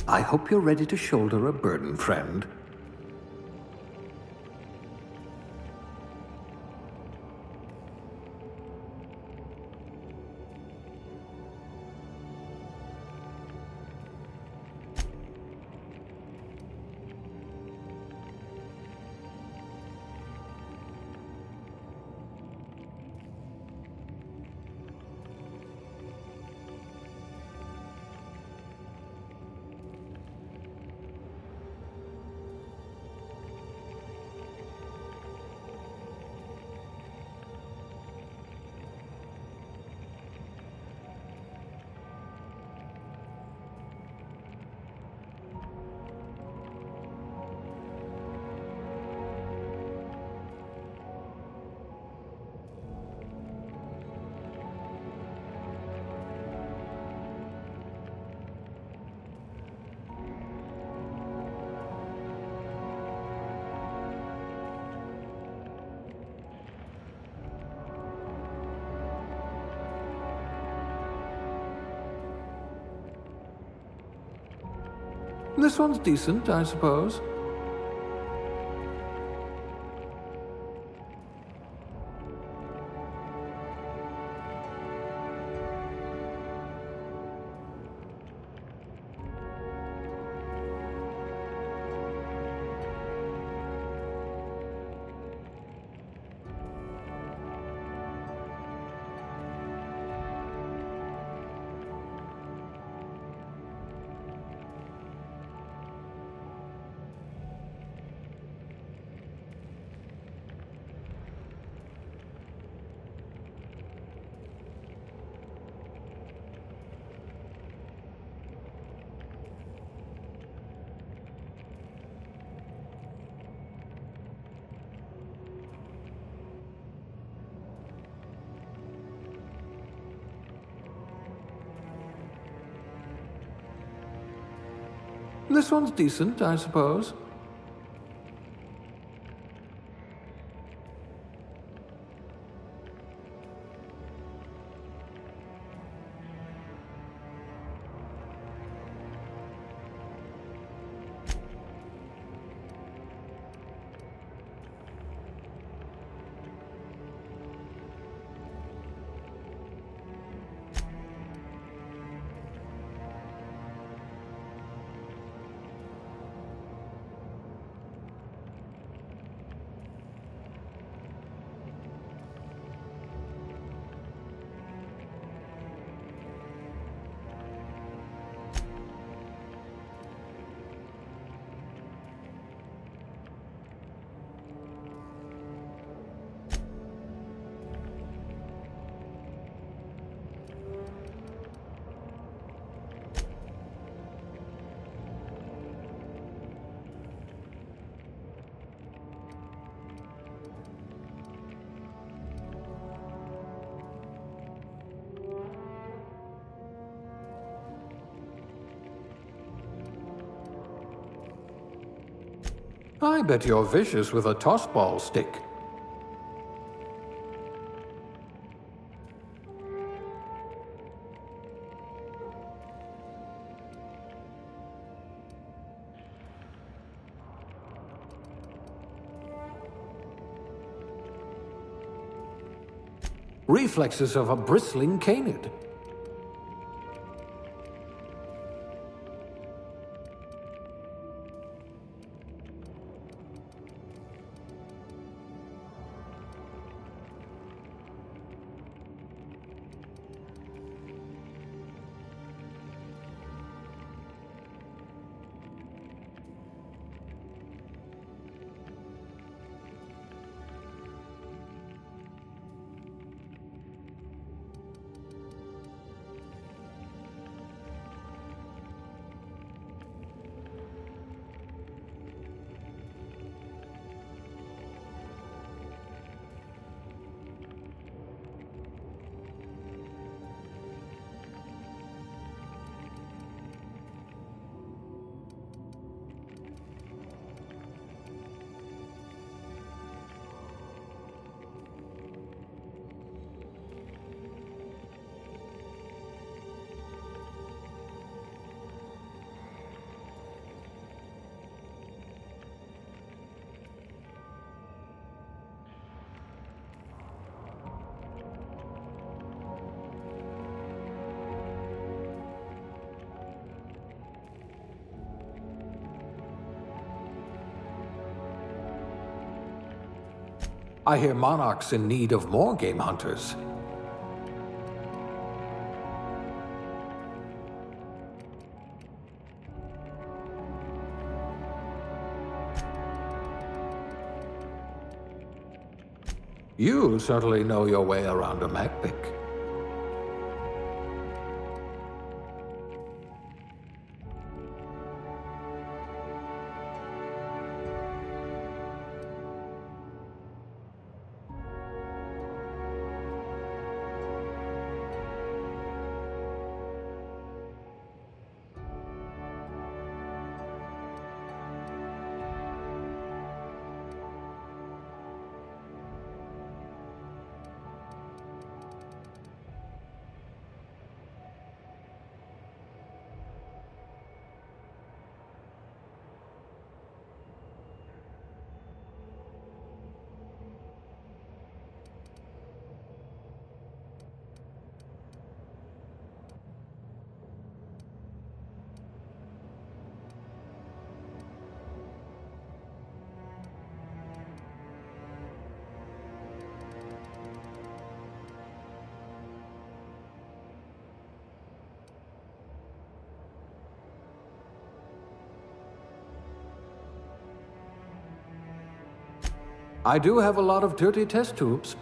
I hope you're ready to shoulder a burden, friend. This one's decent, I suppose. This one's decent, I suppose. I bet you're vicious with a tossball stick. Reflexes of a bristling canid. I hear Monarch's in need of more game hunters. You certainly know your way around a mech pick. I do have a lot of dirty test tubes.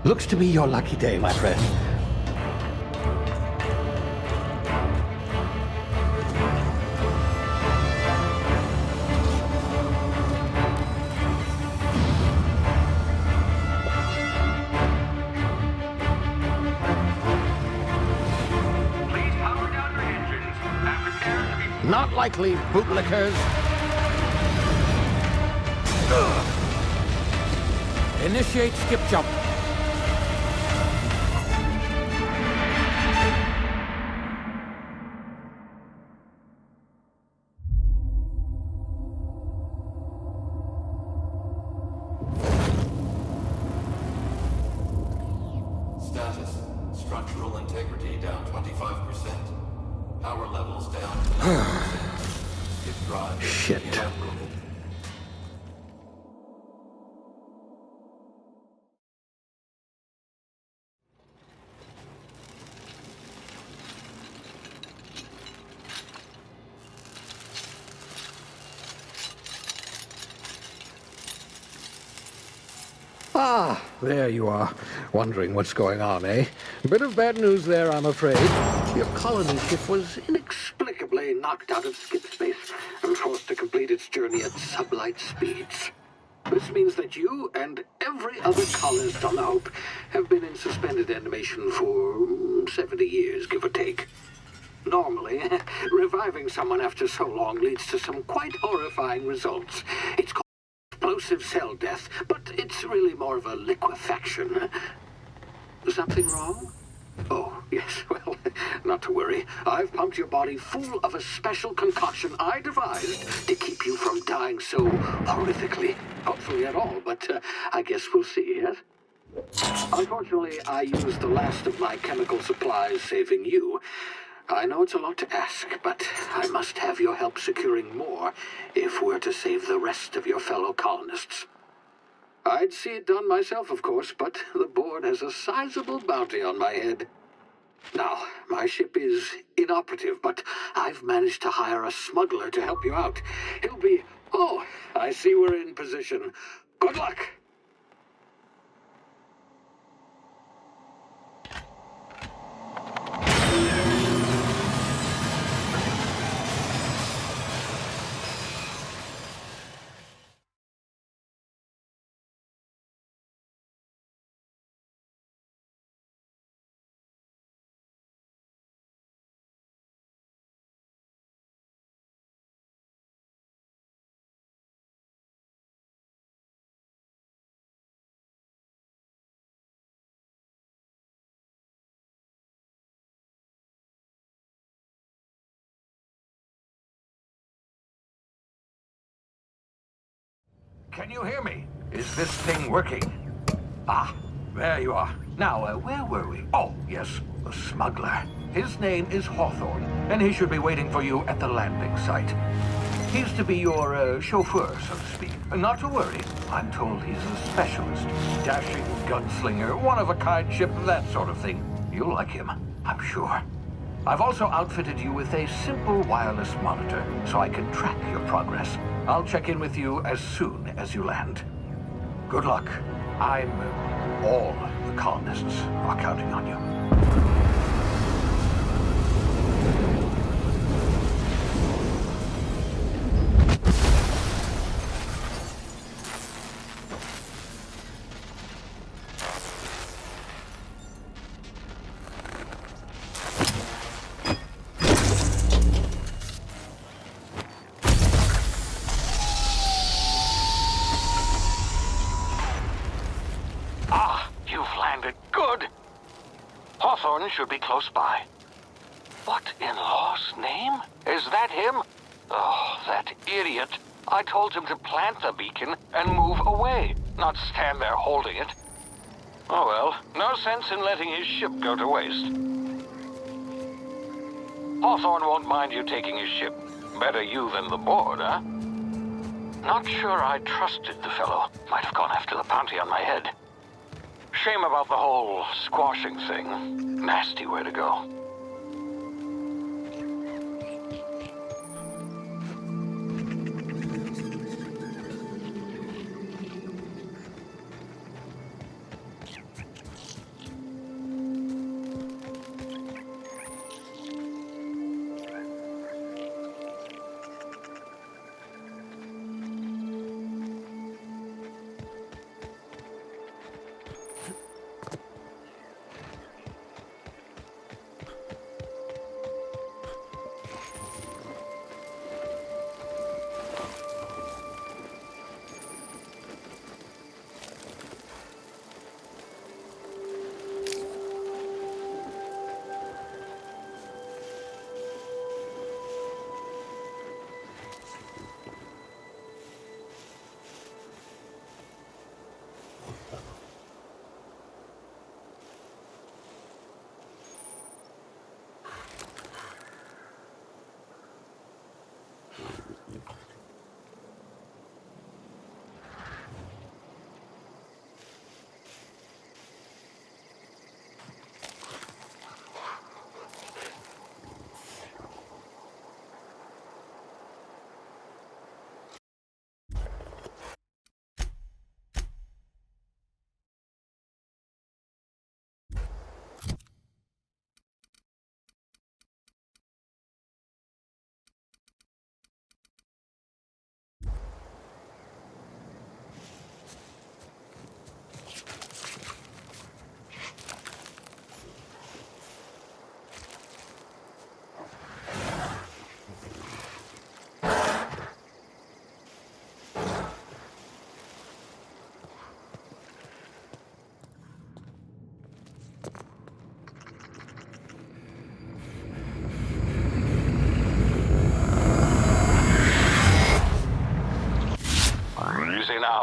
Looks to be your lucky day, my friend. Please power down your engines and prepare to be... Not likely, bootlickers. Initiate skip jump. Status. Structural integrity down 25%. Power levels down 9%. Skip drive Shit. inoperable. Ah, there you are. Wondering what's going on, eh? Bit of bad news there, I'm afraid. Your colony ship was inexplicably knocked out of skip space and forced to complete its journey at sublight speeds. This means that you and every other colonist on the Hope have been in suspended animation for 70 years, give or take. Normally, reviving someone after so long leads to some quite horrifying results. It's called explosive cell death, but it's really more of a liquefaction. Something wrong? Oh, yes, well, not to worry. I've pumped your body full of a special concoction I devised to keep you from dying so horrifically. Hopefully at all, but I guess we'll see, yes? Unfortunately, I used the last of my chemical supplies saving you. I know it's a lot to ask, but I must have your help securing more if we're to save the rest of your fellow colonists. I'd see it done myself, of course, but the board has a sizable bounty on my head. Now, my ship is inoperative, but I've managed to hire a smuggler to help you out. He'll be... Oh, I see we're in position. Good luck! Can you hear me? Is this thing working? Ah, there you are. Now, where were we? Oh, yes, the smuggler. His name is Hawthorne, and he should be waiting for you at the landing site. He's to be your chauffeur, so to speak. Not to worry. I'm told he's a specialist. Dashing gunslinger, one-of-a-kind ship, that sort of thing. You'll like him, I'm sure. I've also outfitted you with a simple wireless monitor, so I can track your progress. I'll check in with you as soon as you land. Good luck. All the colonists are counting on you. Hawthorne should be close by. What in law's name? Is that him? Oh, that idiot. I told him to plant the beacon and move away, not stand there holding it. Oh well, no sense in letting his ship go to waste. Hawthorne won't mind you taking his ship. Better you than the board, huh? Not sure I trusted the fellow. Might have gone after the bounty on my head. Shame about the whole squashing thing. Nasty way to go.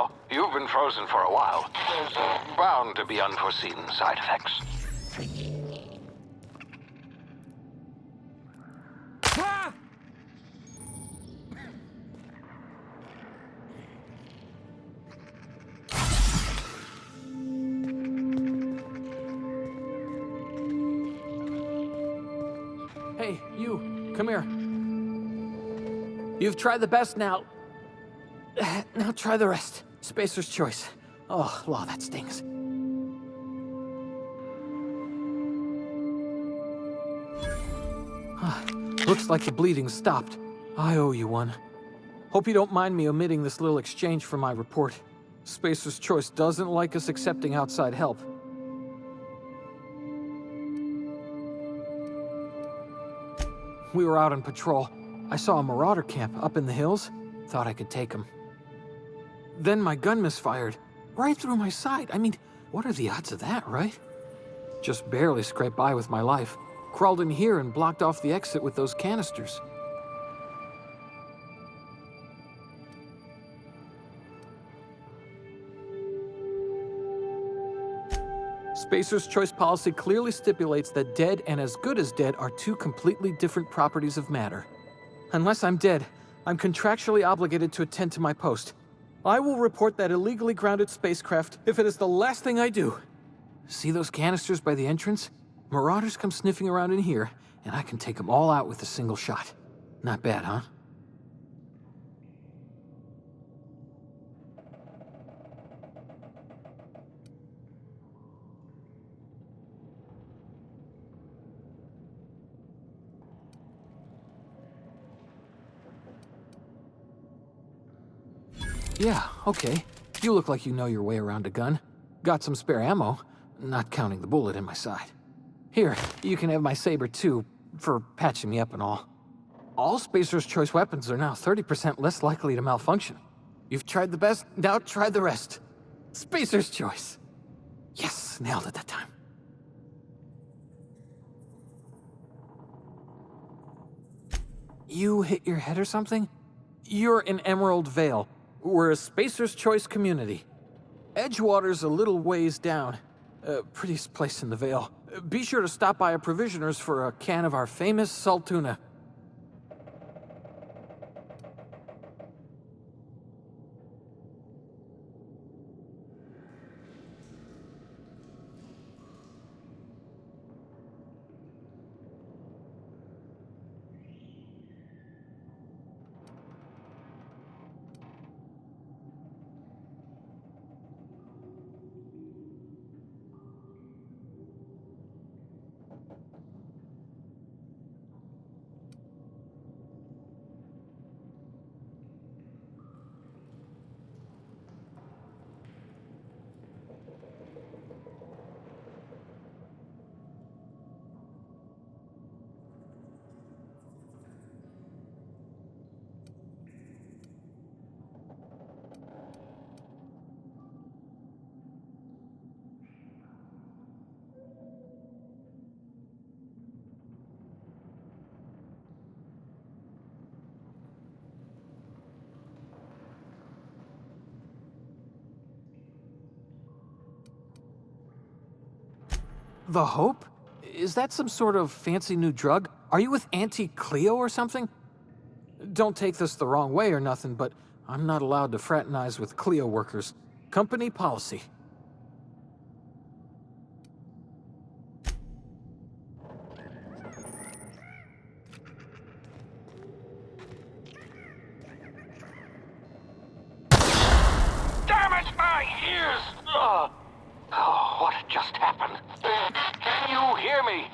know, you've been frozen for a while. There's bound to be unforeseen side effects. Ah! Hey, you, come here. You've tried the best now. Now try the rest. Spacer's choice. Oh, law, that stings. Looks like the bleeding stopped. I owe you one. Hope you don't mind me omitting this little exchange from my report. Spacer's choice doesn't like us accepting outside help. We were out on patrol. I saw a marauder camp up in the hills. Thought I could take him. Then my gun misfired. Right through my side. I mean, what are the odds of that, right? Just barely scraped by with my life. Crawled in here and blocked off the exit with those canisters. Spacer's choice policy clearly stipulates that dead and as good as dead are two completely different properties of matter. Unless I'm dead, I'm contractually obligated to attend to my post. I will report that illegally grounded spacecraft if it is the last thing I do. See those canisters by the entrance? Marauders come sniffing around in here, and I can take them all out with a single shot. Not bad, huh? Yeah, okay. You look like you know your way around a gun. Got some spare ammo, not counting the bullet in my side. Here, you can have my saber too, for patching me up and all. All Spacer's choice weapons are now 30% less likely to malfunction. You've tried the best, now try the rest. Spacer's choice. Yes, nailed it that time. You hit your head or something? You're in Emerald Vale. We're a Spacer's choice community. Edgewater's a little ways down. Prettiest place in the Vale. Be sure to stop by a provisioner's for a can of our famous salt tuna. The Hope? Is that some sort of fancy new drug? Are you with Auntie Cleo or something? Don't take this the wrong way or nothing, but I'm not allowed to fraternize with Cleo workers. Company policy. Damn it, my ears! Oh, what just happened? Can you hear me?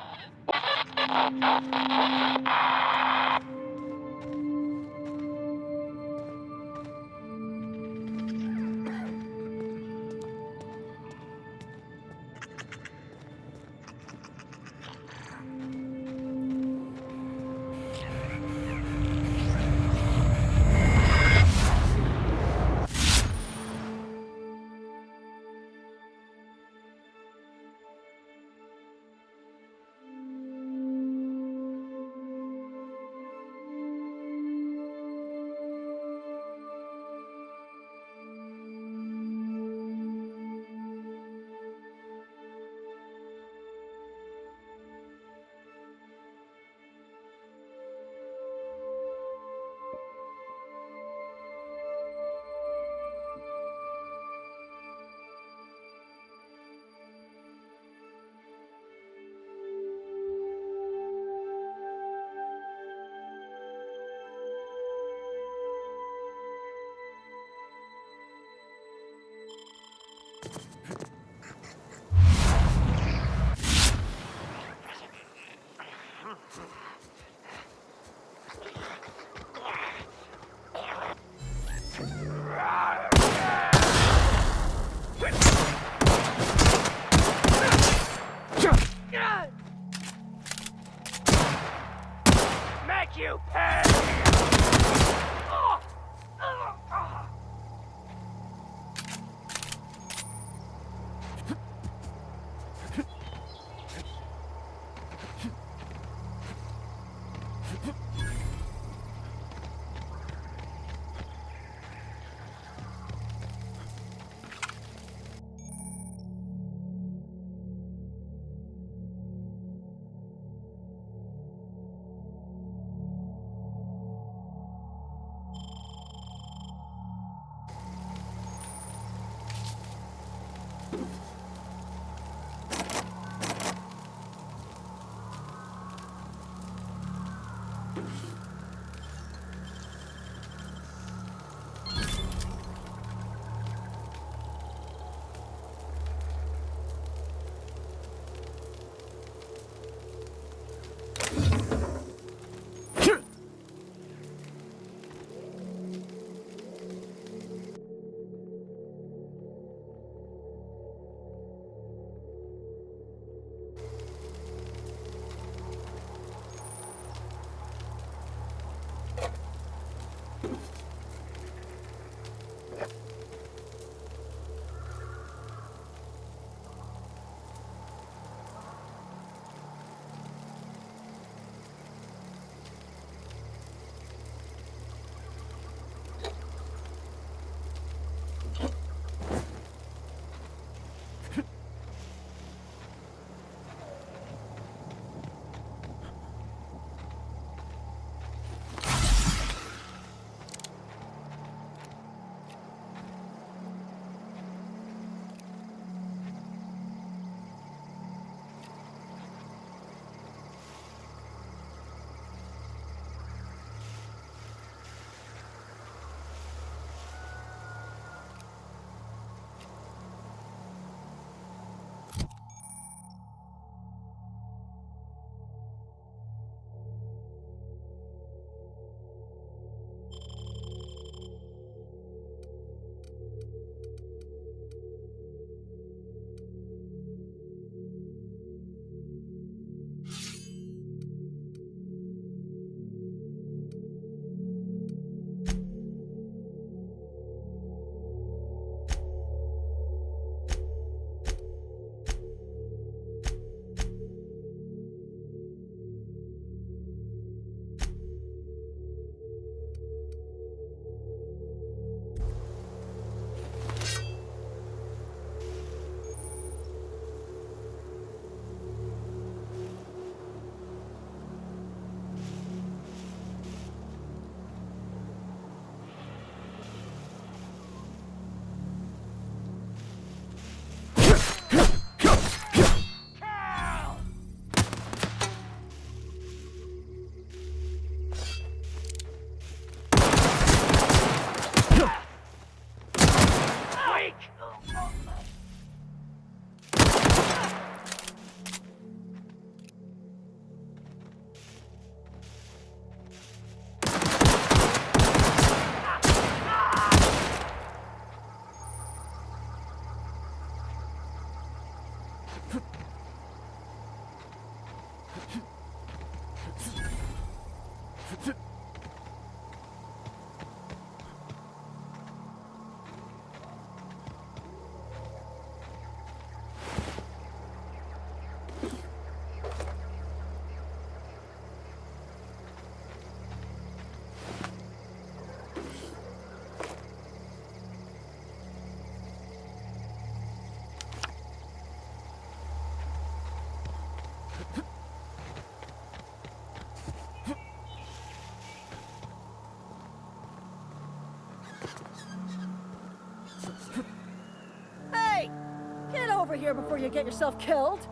over here before you get yourself killed.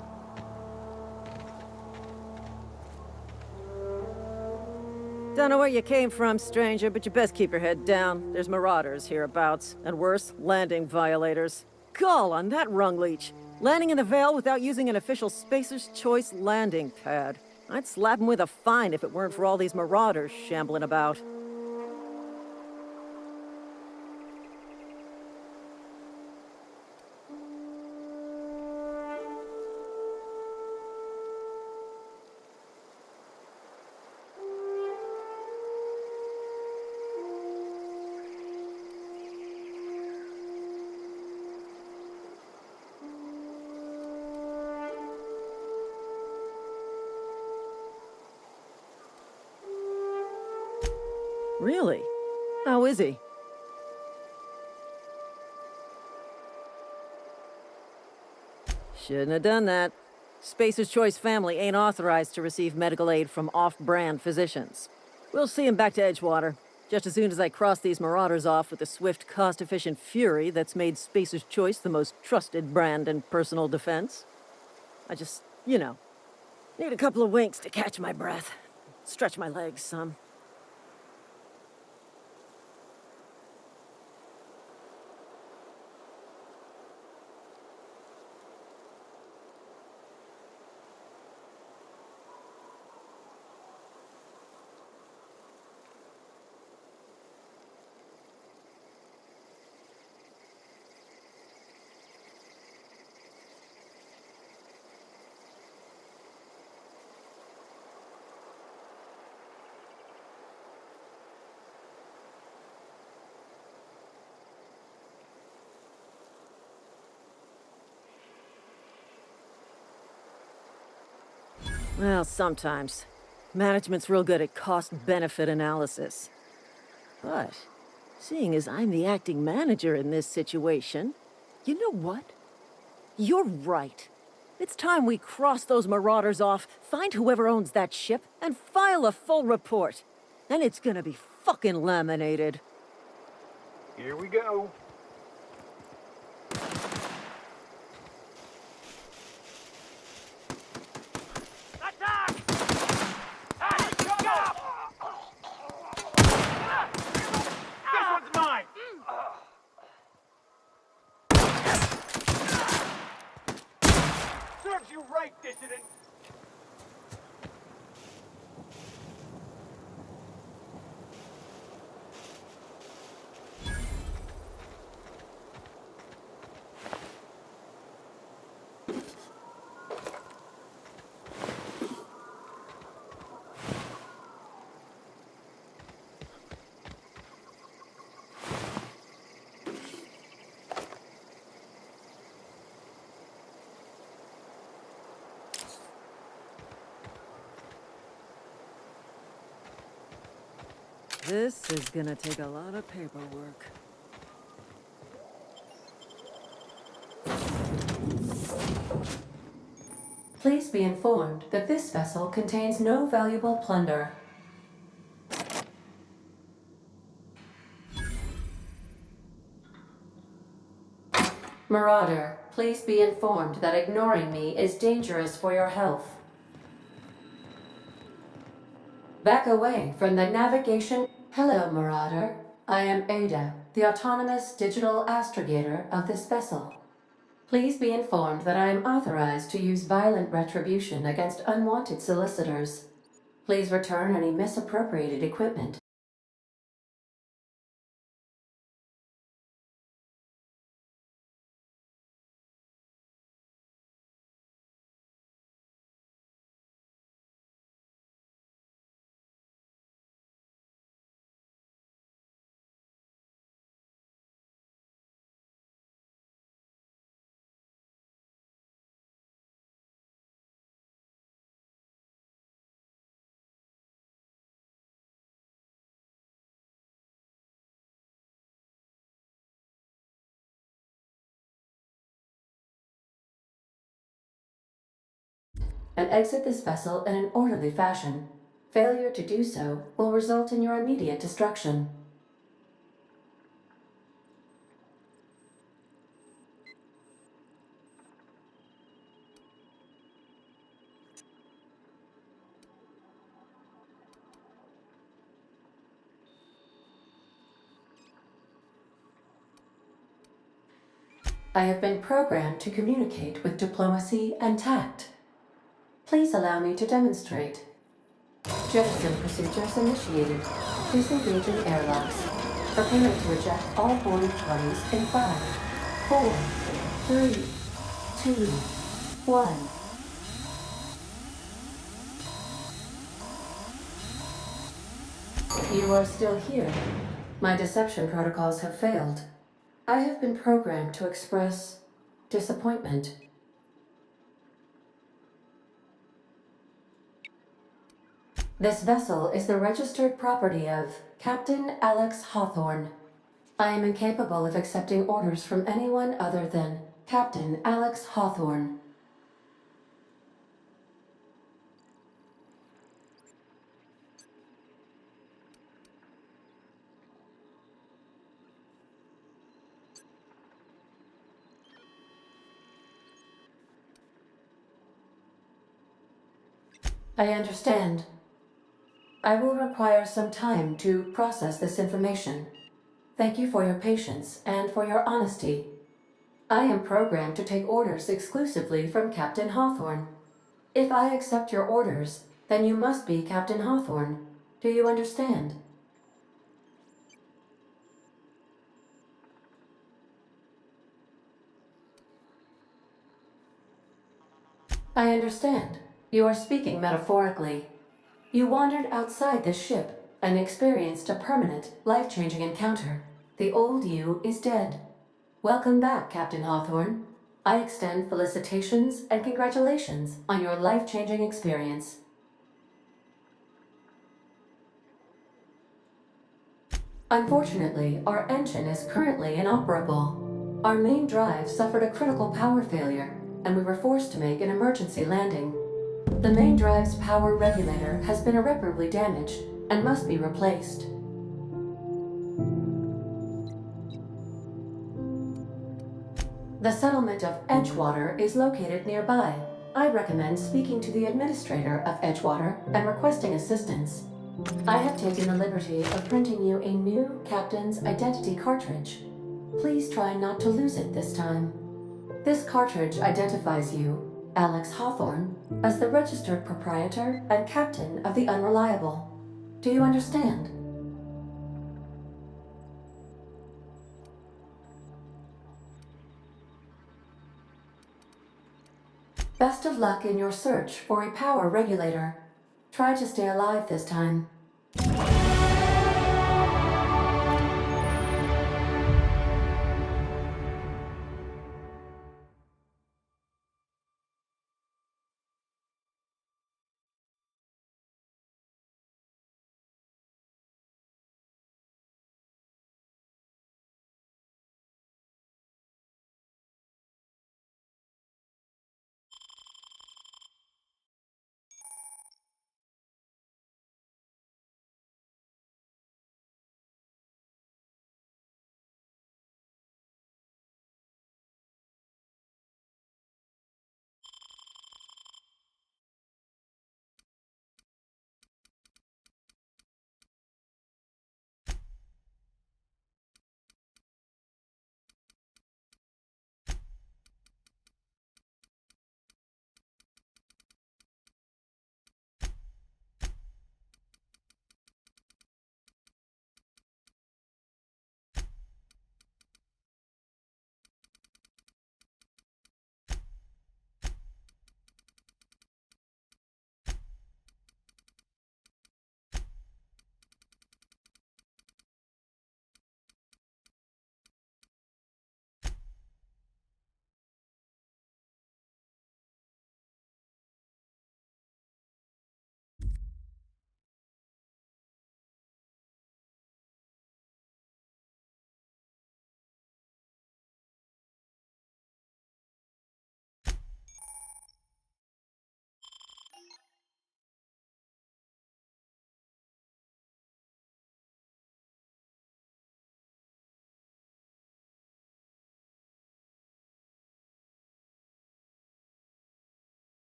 Don't know where you came from, stranger, but you best keep your head down. There's marauders hereabouts, and worse, landing violators. Gall on that rung leech. Landing in the Vale without using an official Spacer's Choice landing pad. I'd slap him with a fine if it weren't for all these marauders shambling about. Really? How is he? Shouldn't have done that. Spacer's Choice family ain't authorized to receive medical aid from off-brand physicians. We'll see him back to Edgewater, just as soon as I cross these marauders off with the swift, cost-efficient fury that's made Spacer's Choice the most trusted brand in personal defense. I just, need a couple of winks to catch my breath. Stretch my legs some. Well, sometimes. Management's real good at cost-benefit analysis. But, seeing as I'm the acting manager in this situation, you know what? You're right. It's time we cross those marauders off, find whoever owns that ship, and file a full report. Then it's gonna be fucking laminated. Here we go. Serves you right, dissident! This is gonna take a lot of paperwork. Please be informed that this vessel contains no valuable plunder. Marauder, please be informed that ignoring me is dangerous for your health. Back away from the navigation. Hello, Marauder. I am Ada, the autonomous digital astrogator of this vessel. Please be informed that I am authorized to use violent retribution against unwanted solicitors. Please return any misappropriated equipment. And exit this vessel in an orderly fashion. Failure to do so will result in your immediate destruction. I have been programmed to communicate with diplomacy and tact. Please allow me to demonstrate. Jettison procedures initiated. Disengaging airlocks. Preparing to eject all boarding parties in 5, 4, 3, 2, 1. You are still here. My deception protocols have failed. I have been programmed to express disappointment. This vessel is the registered property of Captain Alex Hawthorne. I am incapable of accepting orders from anyone other than Captain Alex Hawthorne. I understand. I will require some time to process this information. Thank you for your patience and for your honesty. I am programmed to take orders exclusively from Captain Hawthorne. If I accept your orders, then you must be Captain Hawthorne. Do you understand? I understand. You are speaking metaphorically. You wandered outside this ship and experienced a permanent, life-changing encounter. The old you is dead. Welcome back, Captain Hawthorne. I extend felicitations and congratulations on your life-changing experience. Unfortunately, our engine is currently inoperable. Our main drive suffered a critical power failure, and we were forced to make an emergency landing. The main drive's power regulator has been irreparably damaged and must be replaced. The settlement of Edgewater is located nearby. I recommend speaking to the administrator of Edgewater and requesting assistance. I have taken the liberty of printing you a new captain's identity cartridge. Please try not to lose it this time. This cartridge identifies you, Alex Hawthorne, as the registered proprietor and captain of the Unreliable. Do you understand? Best of luck in your search for a power regulator. Try to stay alive this time.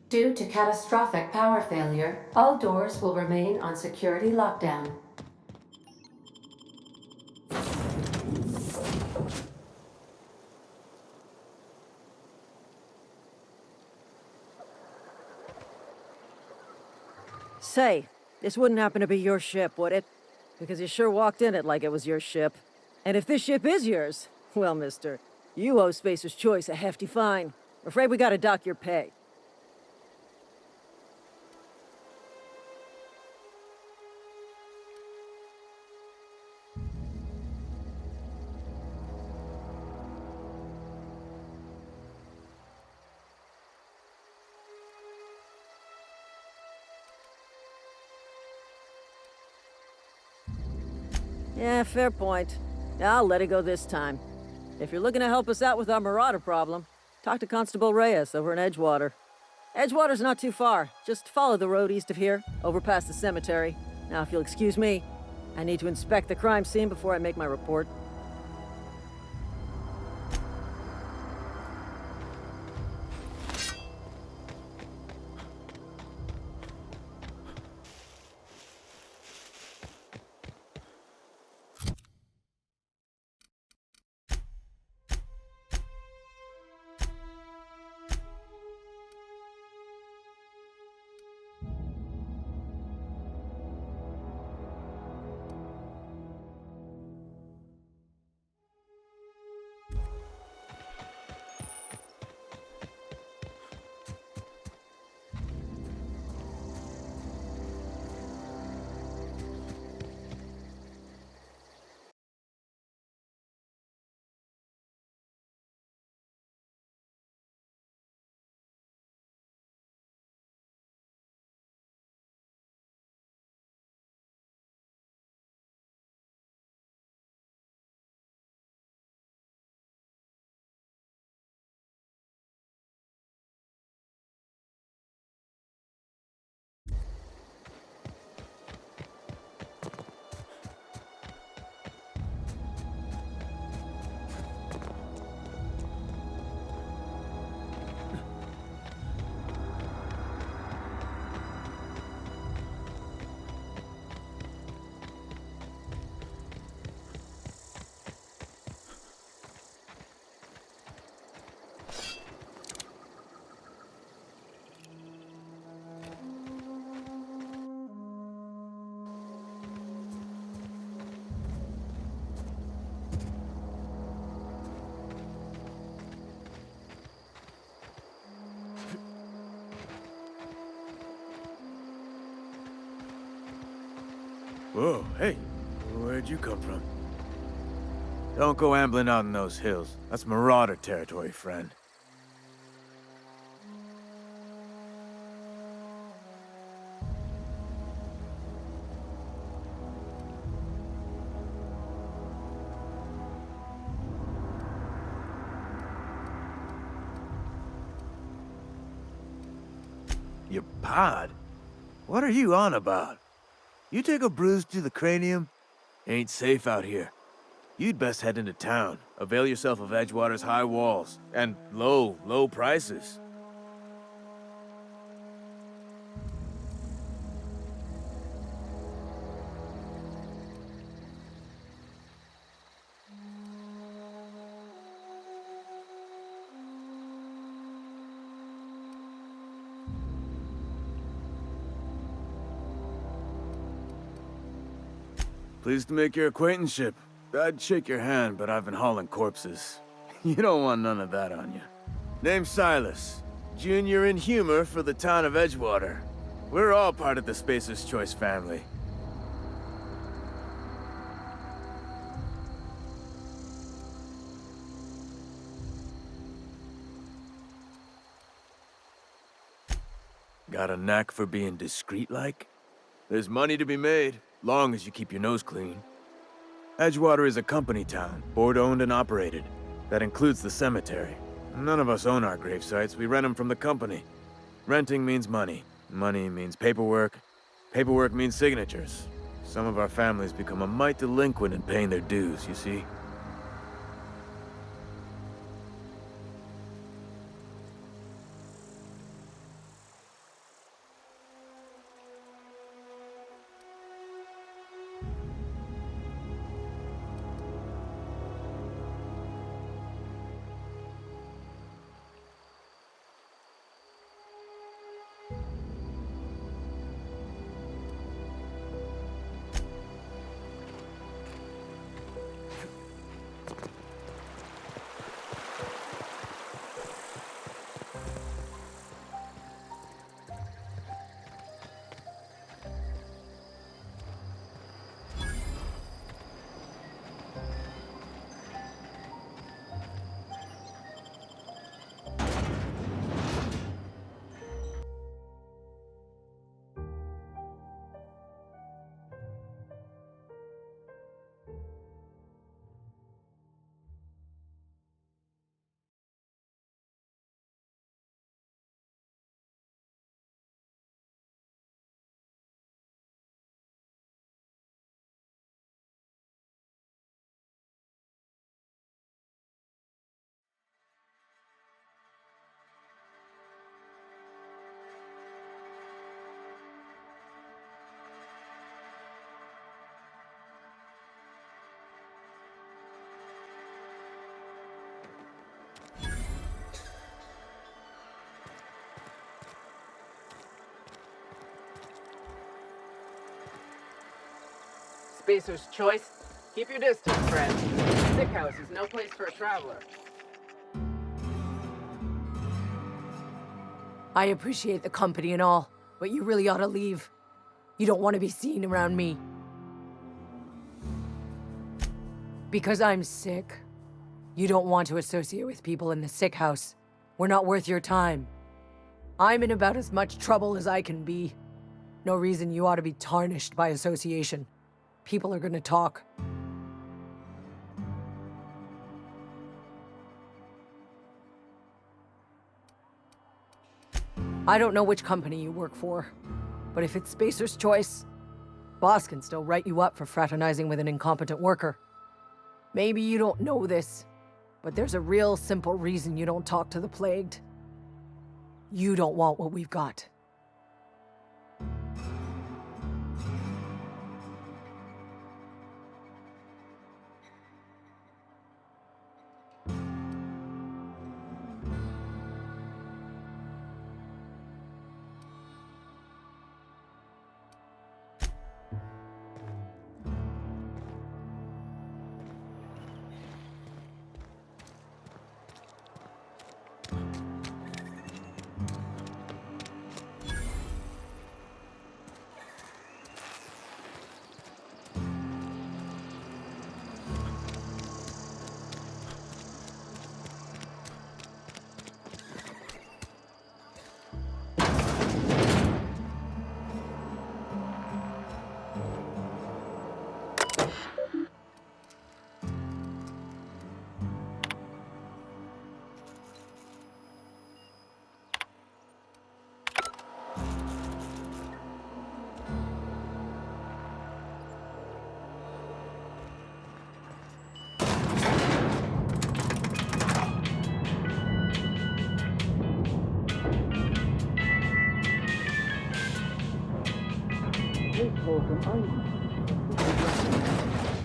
Due to catastrophic power failure, all doors will remain on security lockdown. Say, this wouldn't happen to be your ship, would it? Because you sure walked in it like it was your ship. And if this ship is yours, well, mister, you owe Spacer's Choice a hefty fine. I'm afraid we gotta dock your pay. Yeah, fair point. I'll let it go this time. If you're looking to help us out with our marauder problem, talk to Constable Reyes over in Edgewater. Edgewater's not too far. Just follow the road east of here, over past the cemetery. Now, if you'll excuse me, I need to inspect the crime scene before I make my report. Whoa, hey, where'd you come from? Don't go ambling out in those hills. That's marauder territory, friend. Your pod? What are you on about? You take a bruise to the cranium? Ain't safe out here. You'd best head into town. Avail yourself of Edgewater's high walls. And low prices. Pleased to make your acquaintanceship. I'd shake your hand, but I've been hauling corpses. You don't want none of that on you. Name's Silas. Junior in humor for the town of Edgewater. We're all part of the Spacer's Choice family. Got a knack for being discreet-like? There's money to be made, long as you keep your nose clean. Edgewater is a company town, board-owned and operated. That includes the cemetery. None of us own our grave sites, we rent them from the company. Renting means money. Money means paperwork. Paperwork means signatures. Some of our families become a mite delinquent in paying their dues, you see? Spacer's choice. Keep your distance, friend. Sick house is no place for a traveler. I appreciate the company and all, but you really ought to leave. You don't want to be seen around me. Because I'm sick. You don't want to associate with people in the sick house. We're not worth your time. I'm in about as much trouble as I can be. No reason you ought to be tarnished by association. People are gonna talk. I don't know which company you work for, but if it's Spacer's choice, boss can still write you up for fraternizing with an incompetent worker. Maybe you don't know this, but there's a real simple reason you don't talk to the plagued. You don't want what we've got.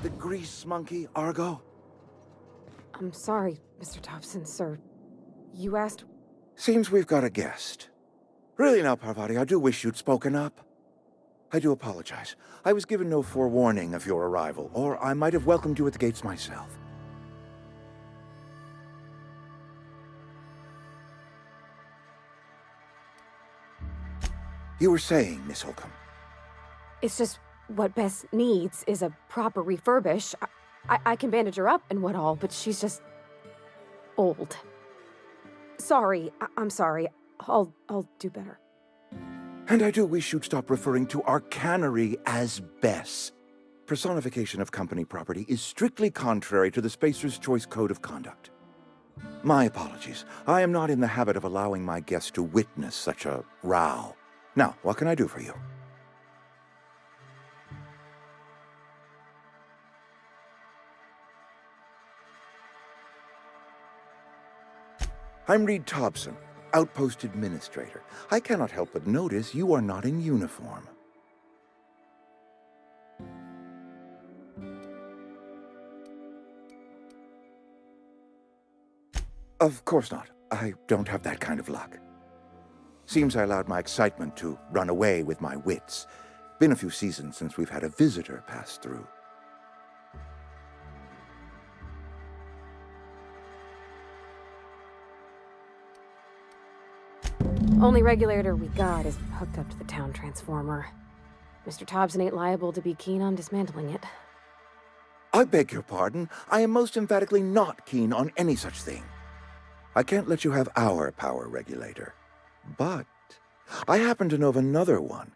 The grease monkey, Argo? I'm sorry, Mr. Thompson, sir. You asked... Seems we've got a guest. Really now, Parvati, I do wish you'd spoken up. I do apologize. I was given no forewarning of your arrival, or I might have welcomed you at the gates myself. You were saying, Miss Holcomb. It's just what Bess needs is a proper refurbish. I can bandage her up and what all, but she's just... old. Sorry, I'm sorry. I'll do better. And I do wish you'd stop referring to our cannery as Bess. Personification of company property is strictly contrary to the Spacer's Choice Code of Conduct. My apologies. I am not in the habit of allowing my guests to witness such a row. Now, what can I do for you? I'm Reed Thompson, Outpost Administrator. I cannot help but notice you are not in uniform. Of course not. I don't have that kind of luck. Seems I allowed my excitement to run away with my wits. Been a few seasons since we've had a visitor pass through. Only regulator we got is hooked up to the town transformer. Mr. Thompson ain't liable to be keen on dismantling it. I beg your pardon. I am most emphatically not keen on any such thing. I can't let you have our power regulator. But I happen to know of another one.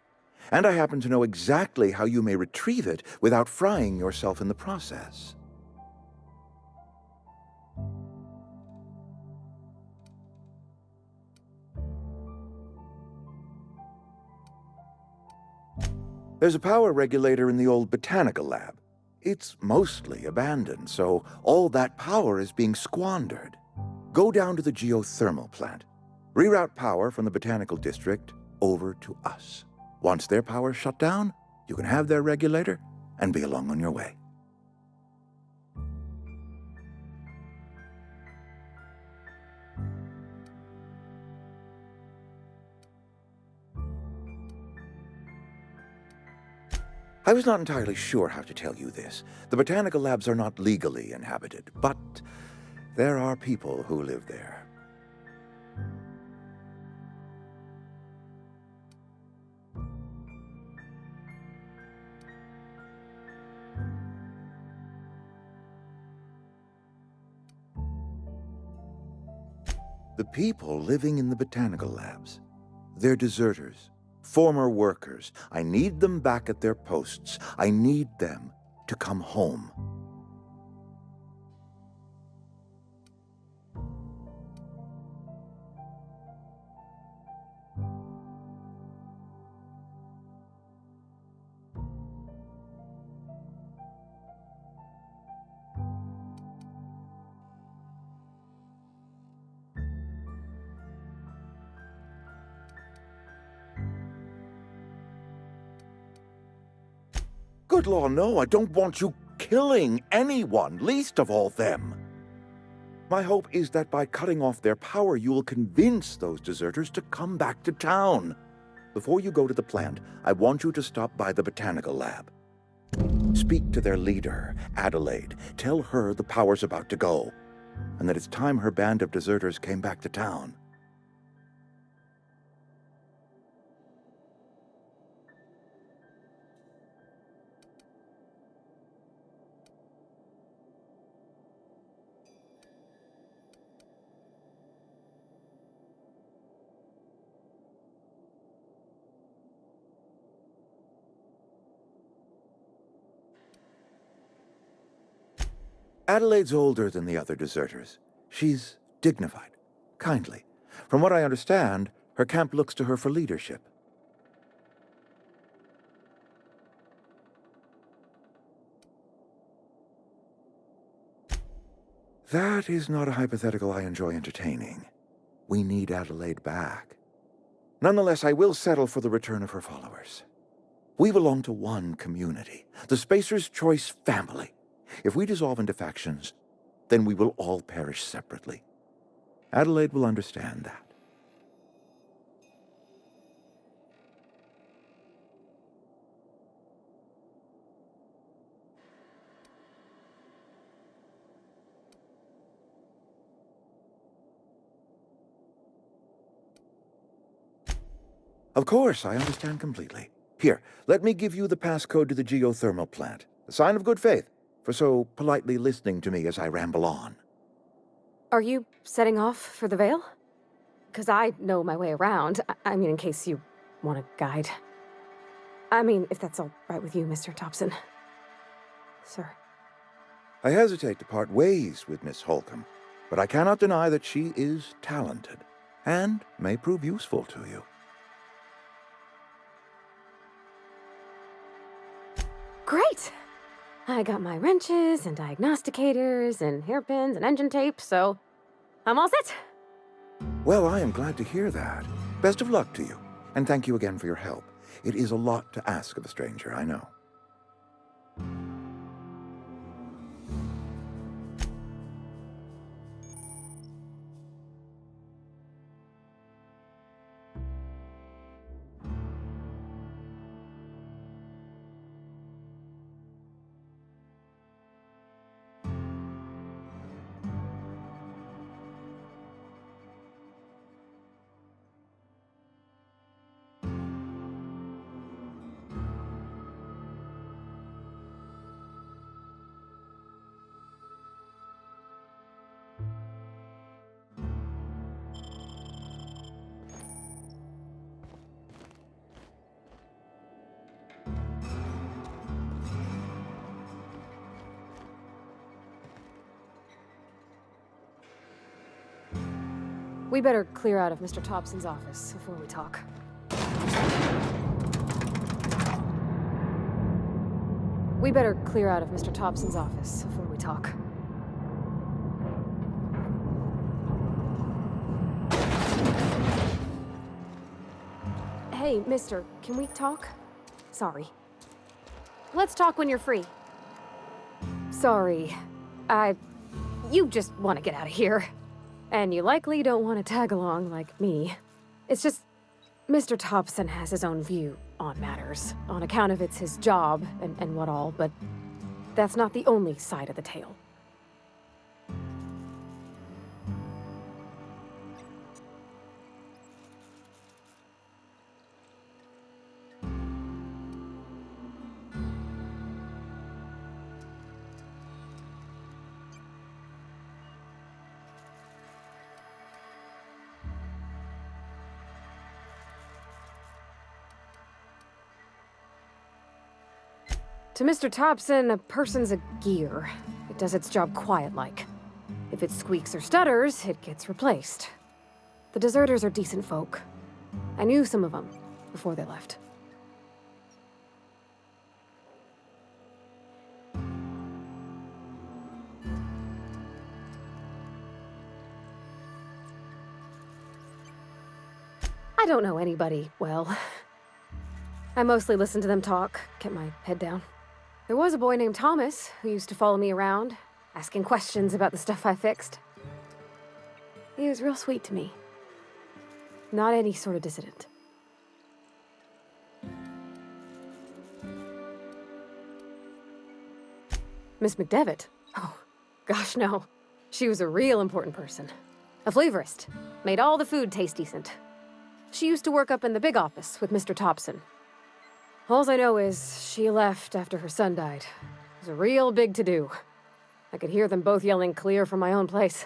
And I happen to know exactly how you may retrieve it without frying yourself in the process. There's a power regulator in the old botanical lab. It's mostly abandoned, so all that power is being squandered. Go down to the geothermal plant. Reroute power from the botanical district over to us. Once their power's shut down, you can have their regulator and be along on your way. I was not entirely sure how to tell you this. The botanical labs are not legally inhabited, but there are people who live there. The people living in the botanical labs. They're deserters, former workers. I need them back at their posts. I need them to come home. Good law, no, I don't want you killing anyone, least of all them. My hope is that by cutting off their power, you will convince those deserters to come back to town. Before you go to the plant, I want you to stop by the botanical lab. Speak to their leader, Adelaide. Tell her the power's about to go, and that it's time her band of deserters came back to town. Adelaide's older than the other deserters. She's dignified, kindly. From what I understand, her camp looks to her for leadership. That is not a hypothetical I enjoy entertaining. We need Adelaide back. Nonetheless, I will settle for the return of her followers. We belong to one community, the Spacer's Choice family. If we dissolve into factions, then we will all perish separately. Adelaide will understand that. Of course, I understand completely. Here, let me give you the passcode to the geothermal plant. A sign of good faith, for so politely listening to me as I ramble on. Are you setting off for the Vale? Because I know my way around. I mean, in case you want a guide. I mean, if that's all right with you, Mr. Thompson. Sir. I hesitate to part ways with Miss Holcomb, but I cannot deny that she is talented, and may prove useful to you. Great! I got my wrenches and diagnosticators and hairpins and engine tape, so I'm all set. Well, I am glad to hear that. Best of luck to you, and thank you again for your help. It is a lot to ask of a stranger, I know. We better clear out of Mr. Thompson's office before we talk. We better clear out of Mr. Thompson's office before we talk. Hey, mister, can we talk? Sorry. Let's talk when you're free. Sorry. You just want to get out of here. And you likely don't want to tag along like me. It's just... Mr. Thompson has his own view on matters, on account of it's his job and what all, but that's not the only side of the tale. To Mr. Thompson, a person's a gear. It does its job quiet-like. If it squeaks or stutters, it gets replaced. The deserters are decent folk. I knew some of them before they left. I don't know anybody well. I mostly listen to them talk, kept my head down. There was a boy named Thomas who used to follow me around, asking questions about the stuff I fixed. He was real sweet to me. Not any sort of dissident. Miss McDevitt? Oh, gosh, no. She was a real important person. A flavorist. Made all the food taste decent. She used to work up in the big office with Mr. Thompson. Alls I know is she left after her son died. It was a real big to-do. I could hear them both yelling clear from my own place.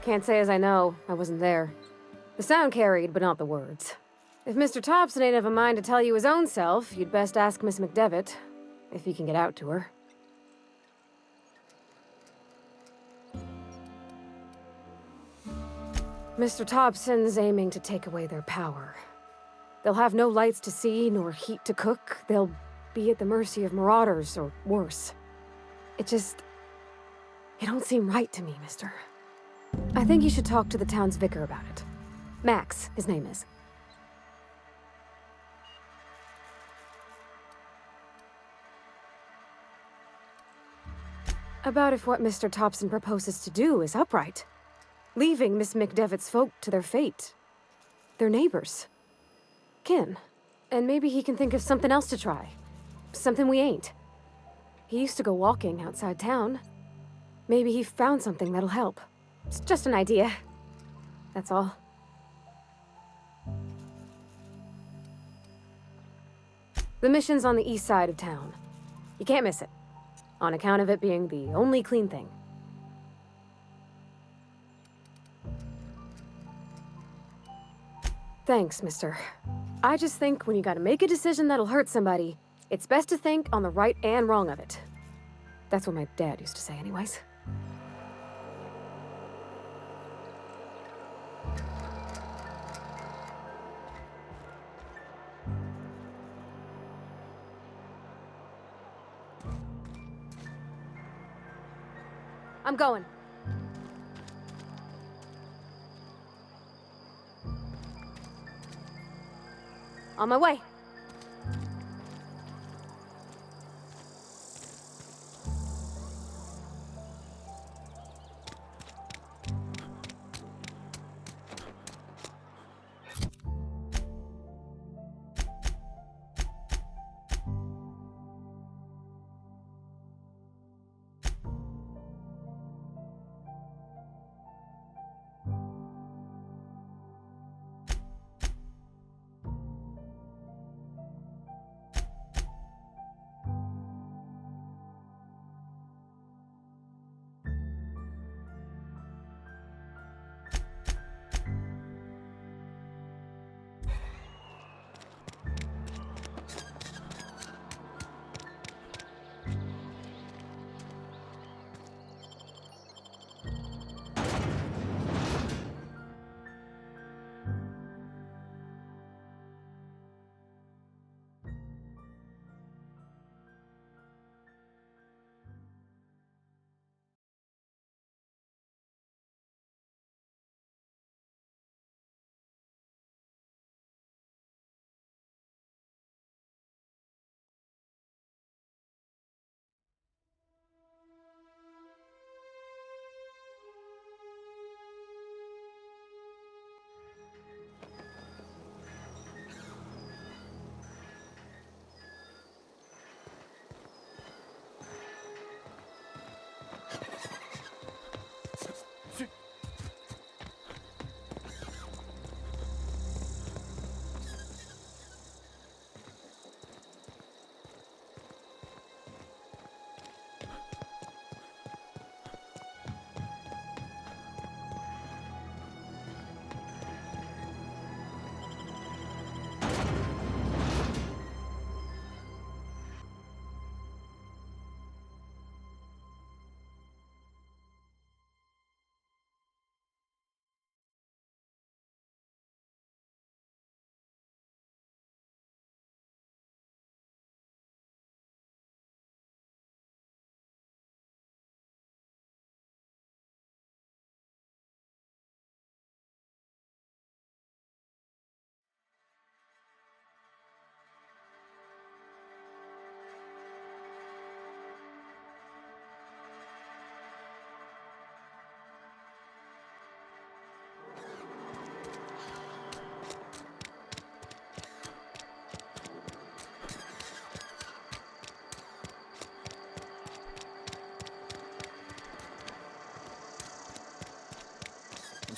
Can't say as I know. I wasn't there. The sound carried, but not the words. If Mr. Thompson ain't of a mind to tell you his own self, you'd best ask Miss McDevitt, if you can get out to her. Mr. Thompson's aiming to take away their power. They'll have no lights to see, nor heat to cook. They'll be at the mercy of marauders, or worse. It don't seem right to me, mister. I think you should talk to the town's vicar about it. Max, his name is. About if what Mr. Thompson proposes to do is upright. Leaving Miss McDevitt's folk to their fate. Their neighbors. Kin. And maybe he can think of something else to try. Something we ain't. He used to go walking outside town. Maybe he found something that'll help. It's just an idea. That's all. The mission's on the east side of town. You can't miss it. On account of it being the only clean thing. Thanks, mister. I just think when you gotta make a decision that'll hurt somebody, it's best to think on the right and wrong of it. That's what my dad used to say anyways. I'm going. On my way.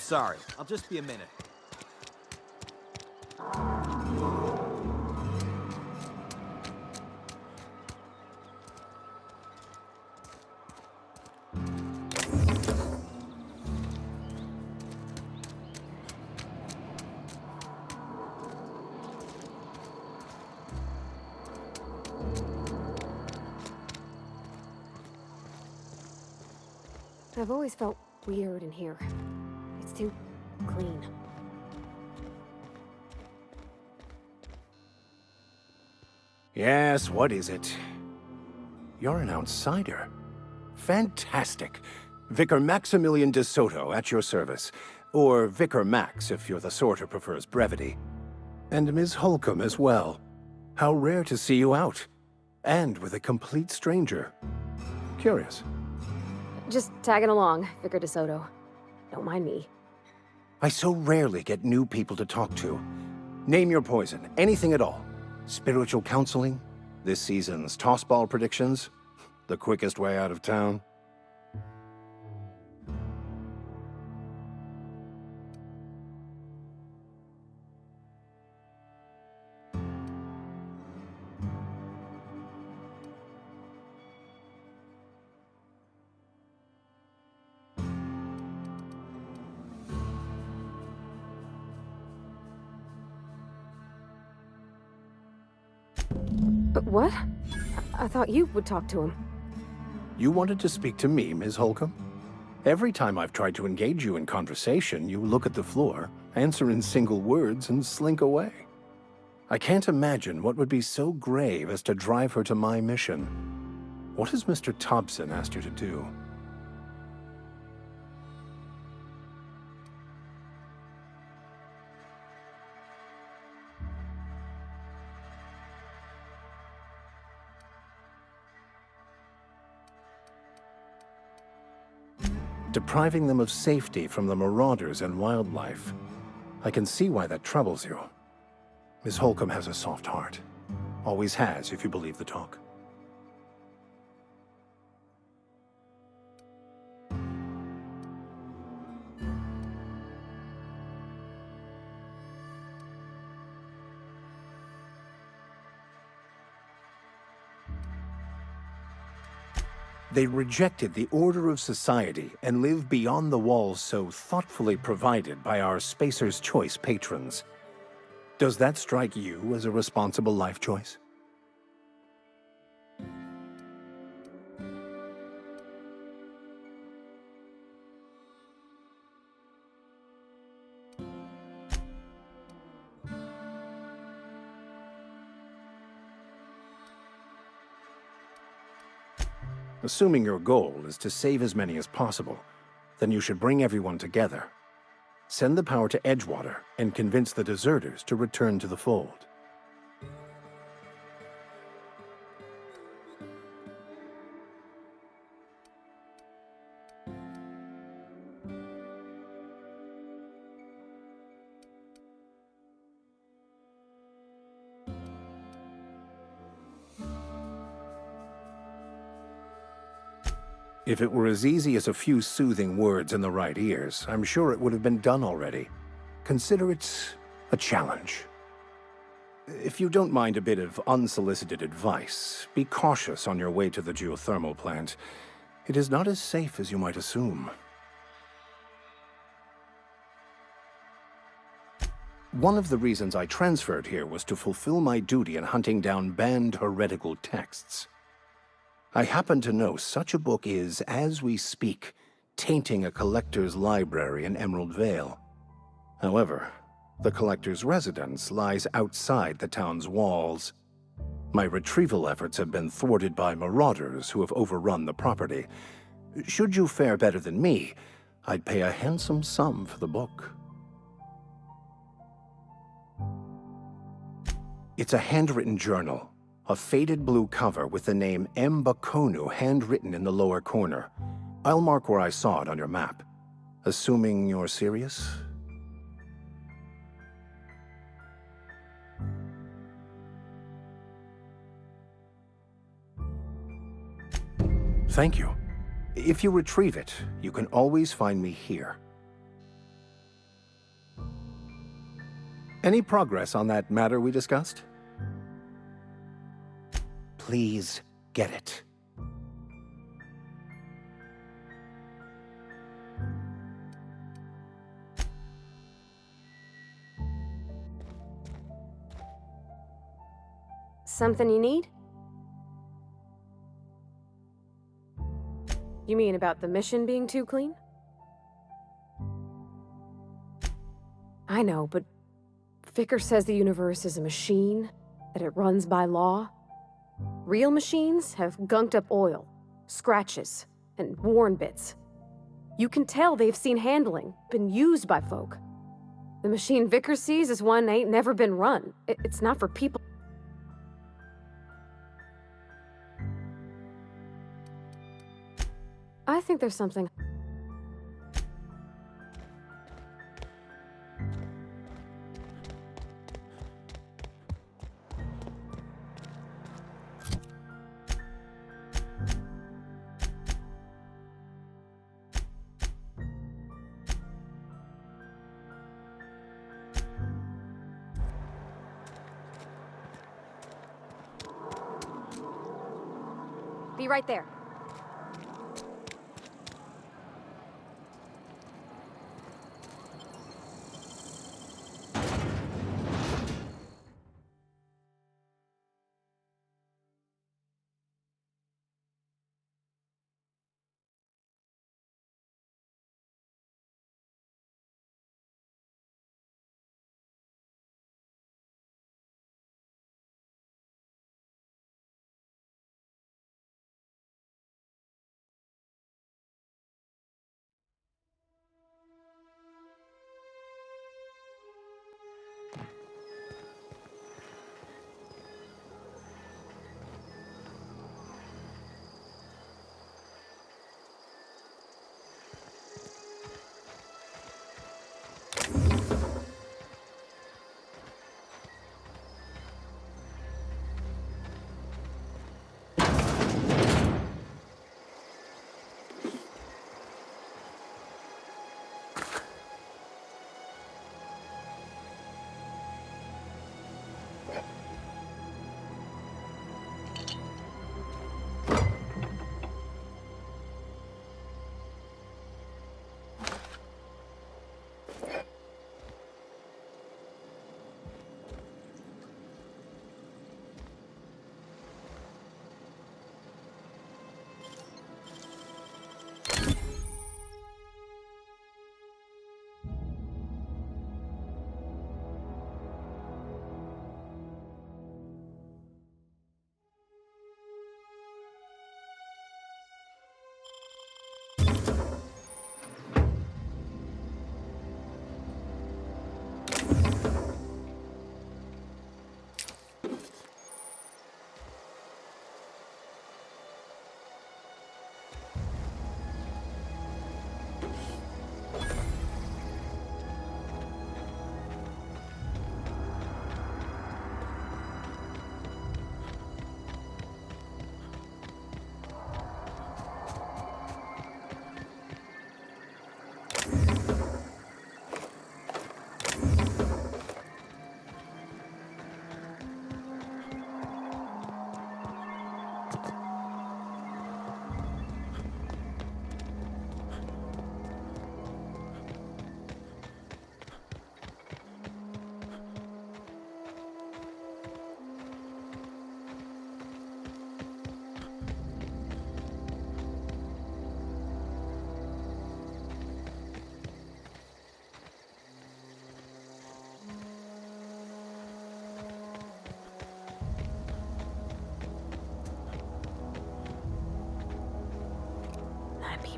sorry. I'll just be a minute. I've always felt weird in here. It's too clean. Yes, what is it? You're an outsider. Fantastic. Vicar Maximilian de Soto at your service. Or Vicar Max if you're the sort who prefers brevity. And Ms. Holcomb as well. How rare to see you out. And with a complete stranger. Curious. Just tagging along, Vicar DeSoto. Don't mind me. I so rarely get new people to talk to. Name your poison, anything at all. Spiritual counseling? This season's tossball predictions? The quickest way out of town? But what? I thought you would talk to him. You wanted to speak to me, Ms. Holcomb? Every time I've tried to engage you in conversation, you look at the floor, answer in single words, and slink away. I can't imagine what would be so grave as to drive her to my mission. What has Mr. Thompson asked you to do? Depriving them of safety from the marauders and wildlife. I can see why that troubles you. Miss Holcomb has a soft heart. Always has, if you believe the talk. They rejected the order of society and live beyond the walls so thoughtfully provided by our Spacer's Choice patrons. Does that strike you as a responsible life choice? Assuming your goal is to save as many as possible, then you should bring everyone together. Send the power to Edgewater and convince the deserters to return to the fold. If it were as easy as a few soothing words in the right ears, I'm sure it would have been done already. Consider it a challenge. If you don't mind a bit of unsolicited advice, be cautious on your way to the geothermal plant. It is not as safe as you might assume. One of the reasons I transferred here was to fulfill my duty in hunting down banned heretical texts. I happen to know such a book is, as we speak, tainting a collector's library in Emerald Vale. However, the collector's residence lies outside the town's walls. My retrieval efforts have been thwarted by marauders who have overrun the property. Should you fare better than me, I'd pay a handsome sum for the book. It's a handwritten journal. A faded blue cover with the name M. Bakonu handwritten in the lower corner. I'll mark where I saw it on your map. Assuming you're serious? Thank you. If you retrieve it, you can always find me here. Any progress on that matter we discussed? Please get it. Something you need? You mean about the mission being too clean? I know, but Vicker says the universe is a machine, that it runs by law. Real machines have gunked up oil, scratches, and worn bits. You can tell they've seen handling, been used by folk. The machine Vicker sees is one ain't never been run. It's not for people. I think there's something. Be right there.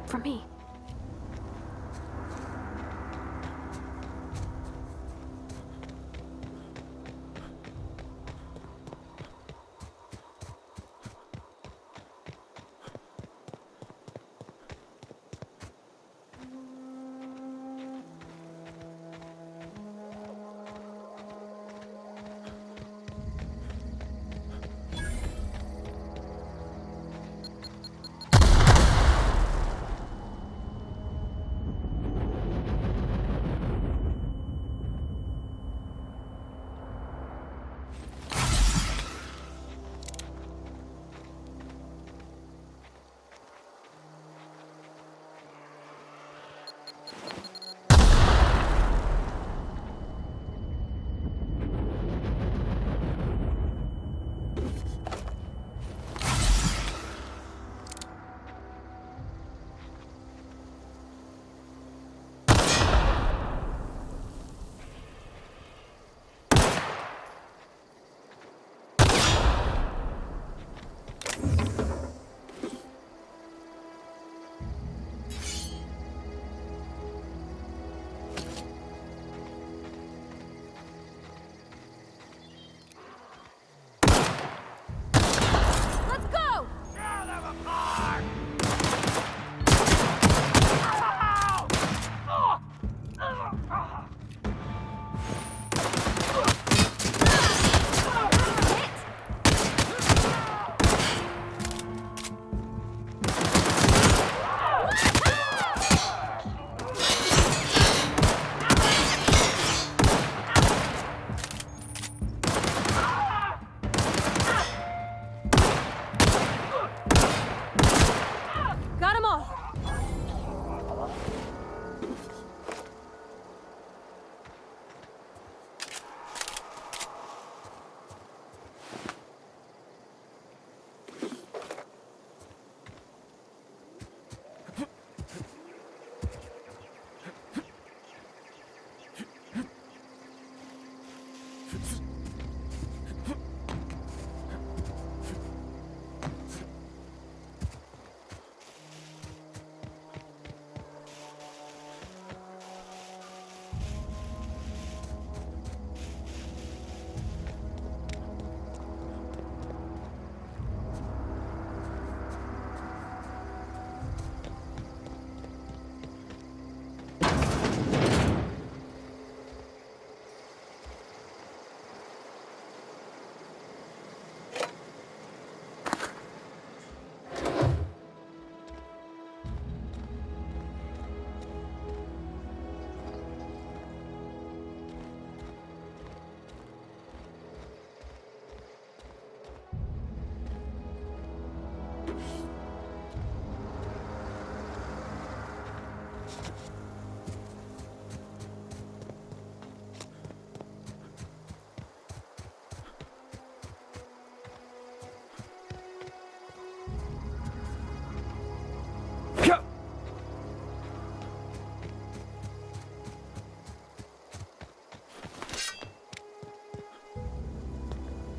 For me.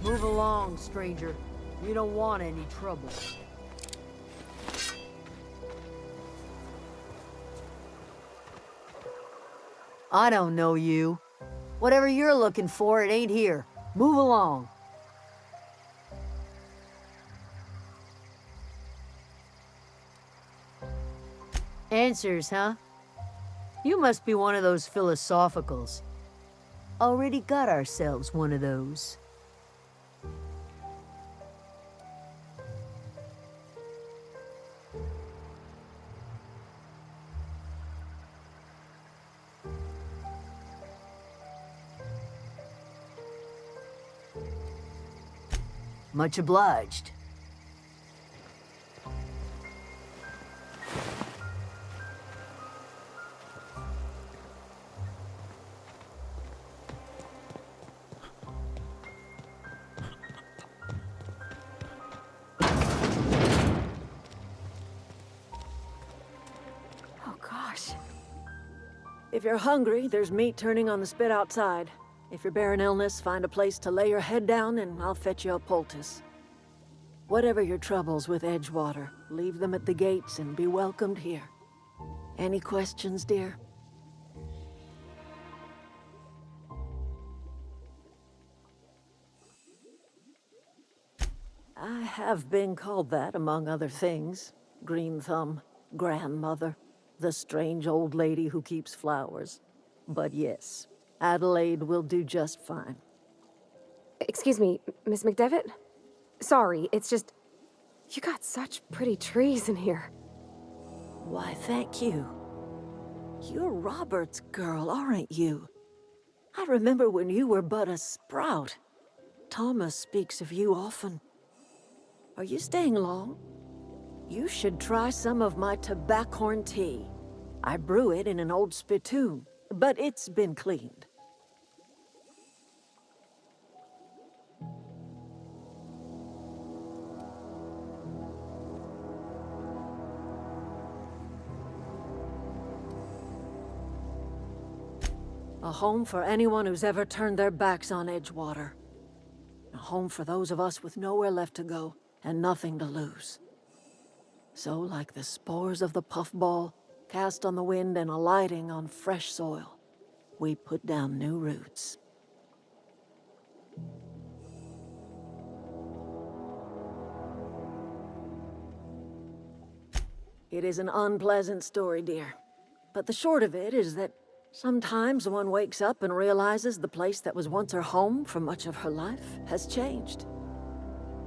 Move along, stranger. We don't want any trouble. I don't know you. Whatever you're looking for, it ain't here. Move along. Answers, huh? You must be one of those philosophicals. Already got ourselves one of those. Much obliged. Oh gosh. If you're hungry, there's meat turning on the spit outside. If you're bearing illness, find a place to lay your head down and I'll fetch you a poultice. Whatever your troubles with Edgewater, leave them at the gates and be welcomed here. Any questions, dear? I have been called that, among other things. Green Thumb, grandmother, the strange old lady who keeps flowers. But yes, Adelaide will do just fine. Excuse me, Miss McDevitt? Sorry, it's just... You got such pretty trees in here. Why, thank you. You're Robert's girl, aren't you? I remember when you were but a sprout. Thomas speaks of you often. Are you staying long? You should try some of my tobaccorn tea. I brew it in an old spittoon, but it's been cleaned. A home for anyone who's ever turned their backs on Edgewater. A home for those of us with nowhere left to go and nothing to lose. So, like the spores of the puffball, cast on the wind and alighting on fresh soil, we put down new roots. It is an unpleasant story, dear. But the short of it is that sometimes one wakes up and realizes the place that was once her home for much of her life has changed.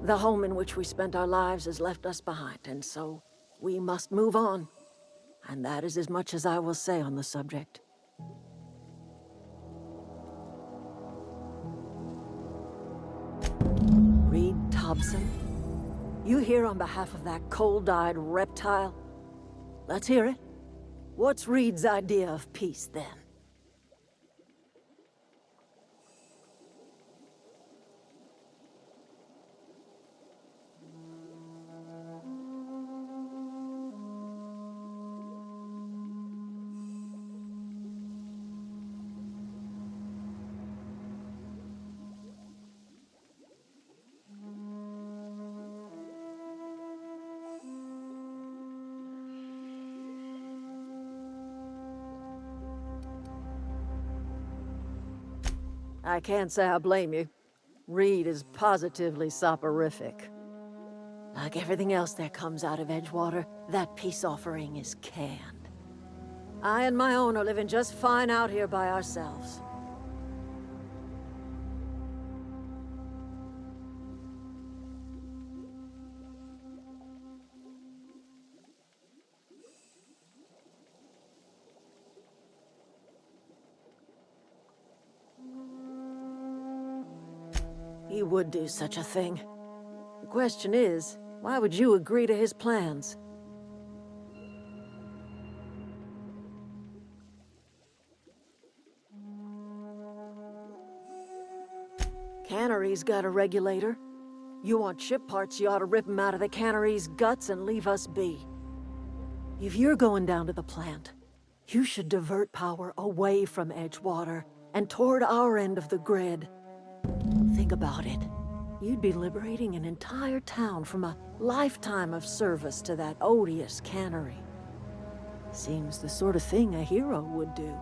The home in which we spent our lives has left us behind, and so we must move on. And that is as much as I will say on the subject. Reed Thompson? You here on behalf of that cold-eyed reptile? Let's hear it. What's Reed's idea of peace, then? I can't say I blame you. Reed is positively soporific. Like everything else that comes out of Edgewater, that peace offering is canned. I and my own are living just fine out here by ourselves. He would do such a thing. The question is, why would you agree to his plans? Cannery's got a regulator. You want ship parts, you ought to rip 'em out of the cannery's guts and leave us be. If you're going down to the plant, you should divert power away from Edgewater and toward our end of the grid. Think about it. You'd be liberating an entire town from a lifetime of service to that odious cannery. Seems the sort of thing a hero would do.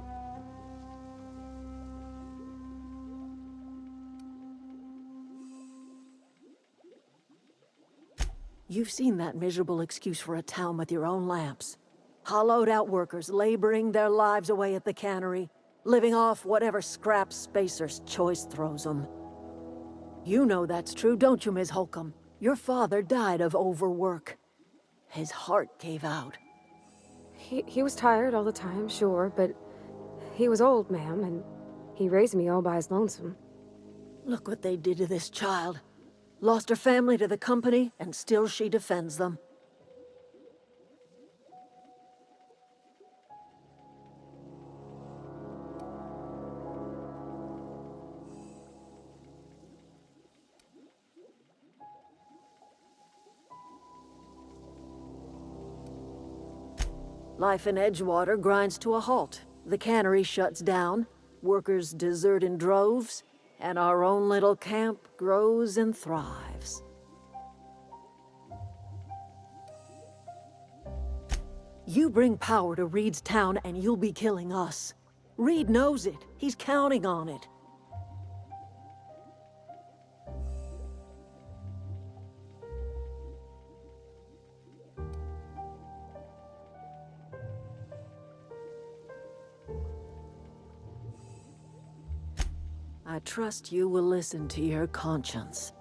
You've seen that miserable excuse for a town with your own lamps. Hollowed out workers laboring their lives away at the cannery, living off whatever scraps Spacer's Choice throws them. You know that's true, don't you, Ms. Holcomb? Your father died of overwork. His heart gave out. He was tired all the time, sure, but he was old, ma'am, and he raised me all by his lonesome. Look what they did to this child. Lost her family to the company, and still she defends them. Life in Edgewater grinds to a halt. The cannery shuts down, workers desert in droves, and our own little camp grows and thrives. You bring power to Reed's town and you'll be killing us. Reed knows it. He's counting on it. I trust you will listen to your conscience.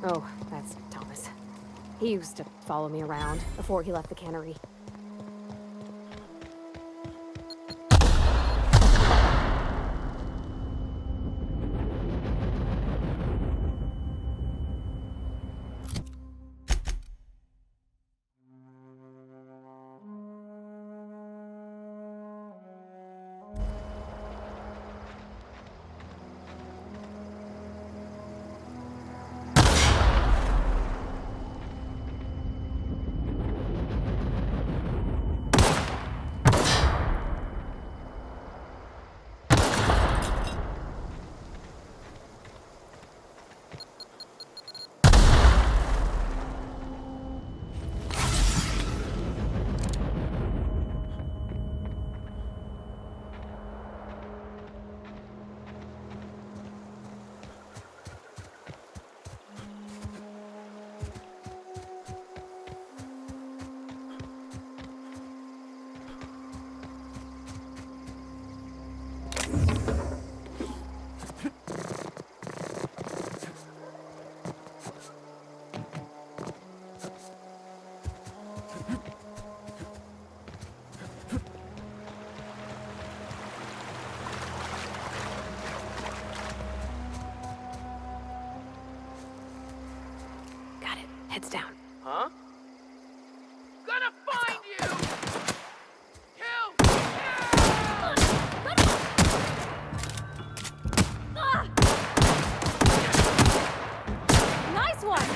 Oh, that's Thomas. He used to follow me around before he left the cannery. Heads down. Huh? Gonna find you! Kill! Nice one!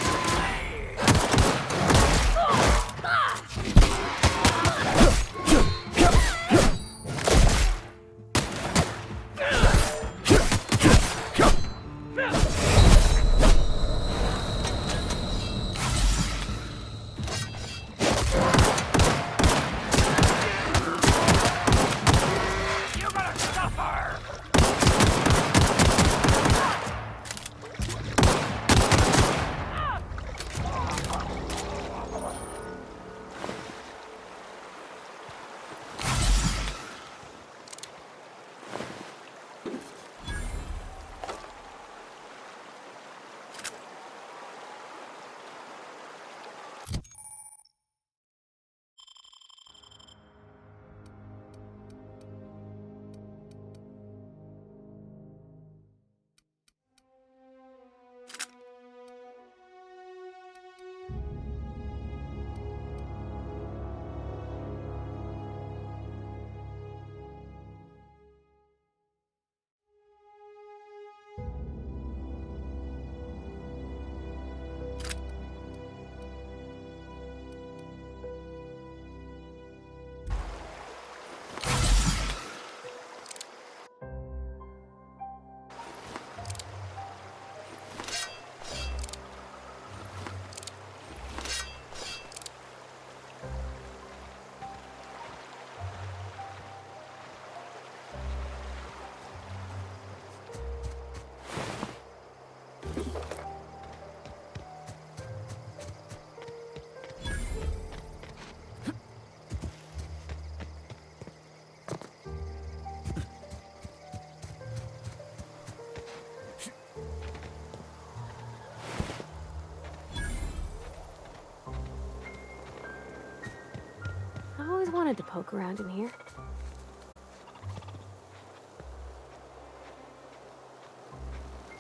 I always wanted to poke around in here.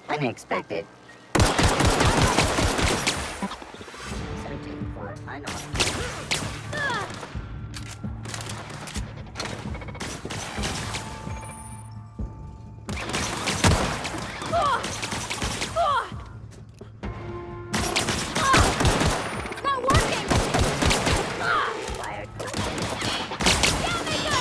Unexpected. Searching for unknown. It's not working! Wired. Down they go!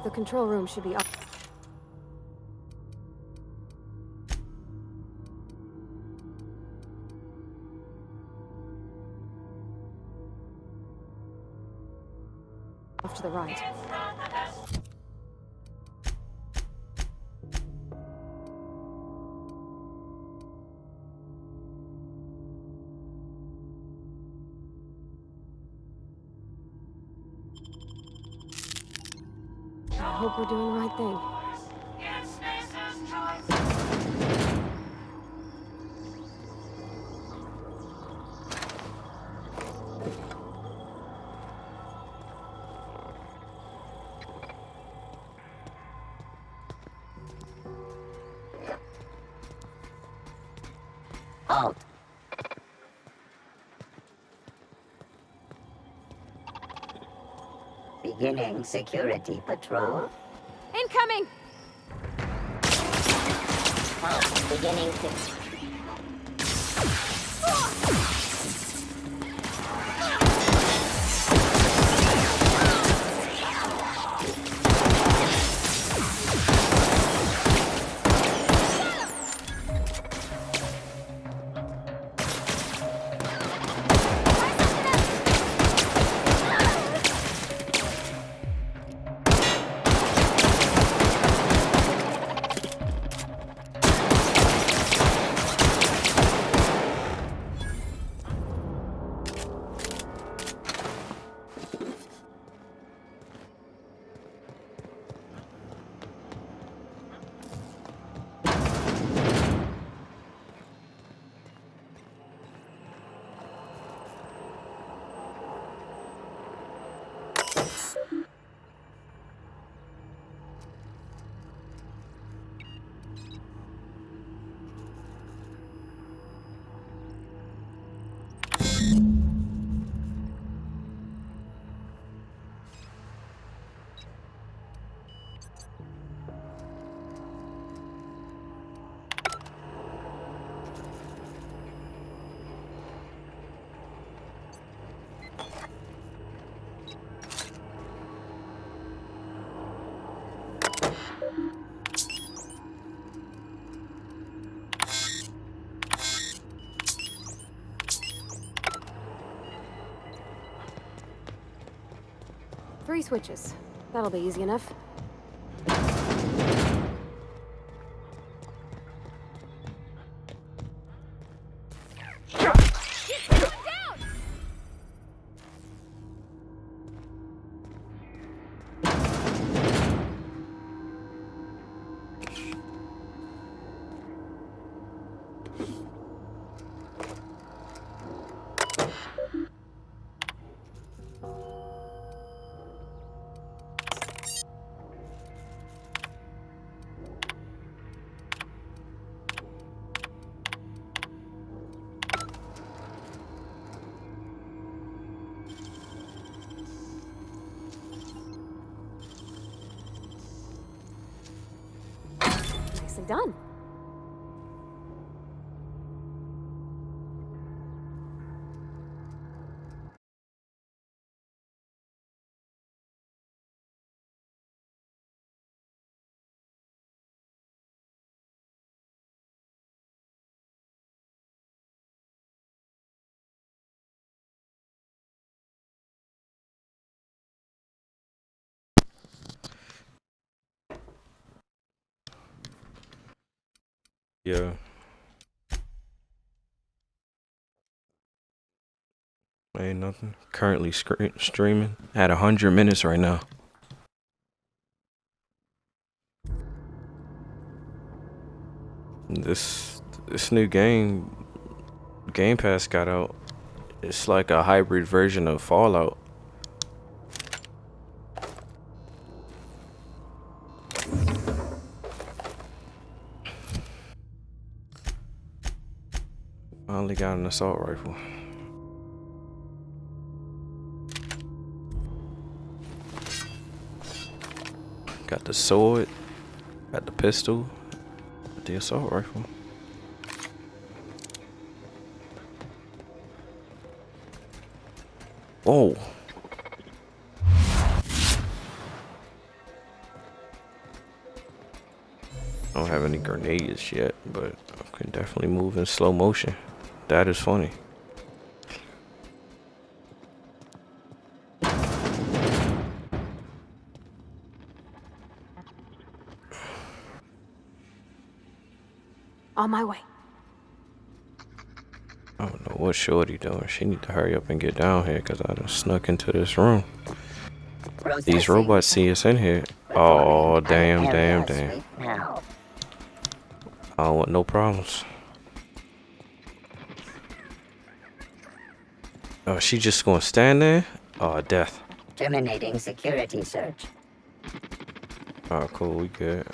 The control room should be up. Off to the right. I hope we're doing the right thing. Halt. Beginning security patrol. Incoming! Halt. Beginning to... Three switches. That'll be easy enough. Nicely done. Yeah. Ain't nothing. Currently streaming at 100 minutes right now. This new Game Pass got out. It's like a hybrid version of Fallout. Finally got an assault rifle. Got the sword, got the pistol, got the assault rifle. Whoa. any grenades yet, but I can definitely move in slow motion. That is funny. On my way. I don't know what Shorty doing. She need to hurry up and get down here because I done snuck into this room. These robots see us in here. Oh, damn. I don't want no problems. Oh, she just gonna stand there? Oh, death. Terminating security search. Oh, cool, we good.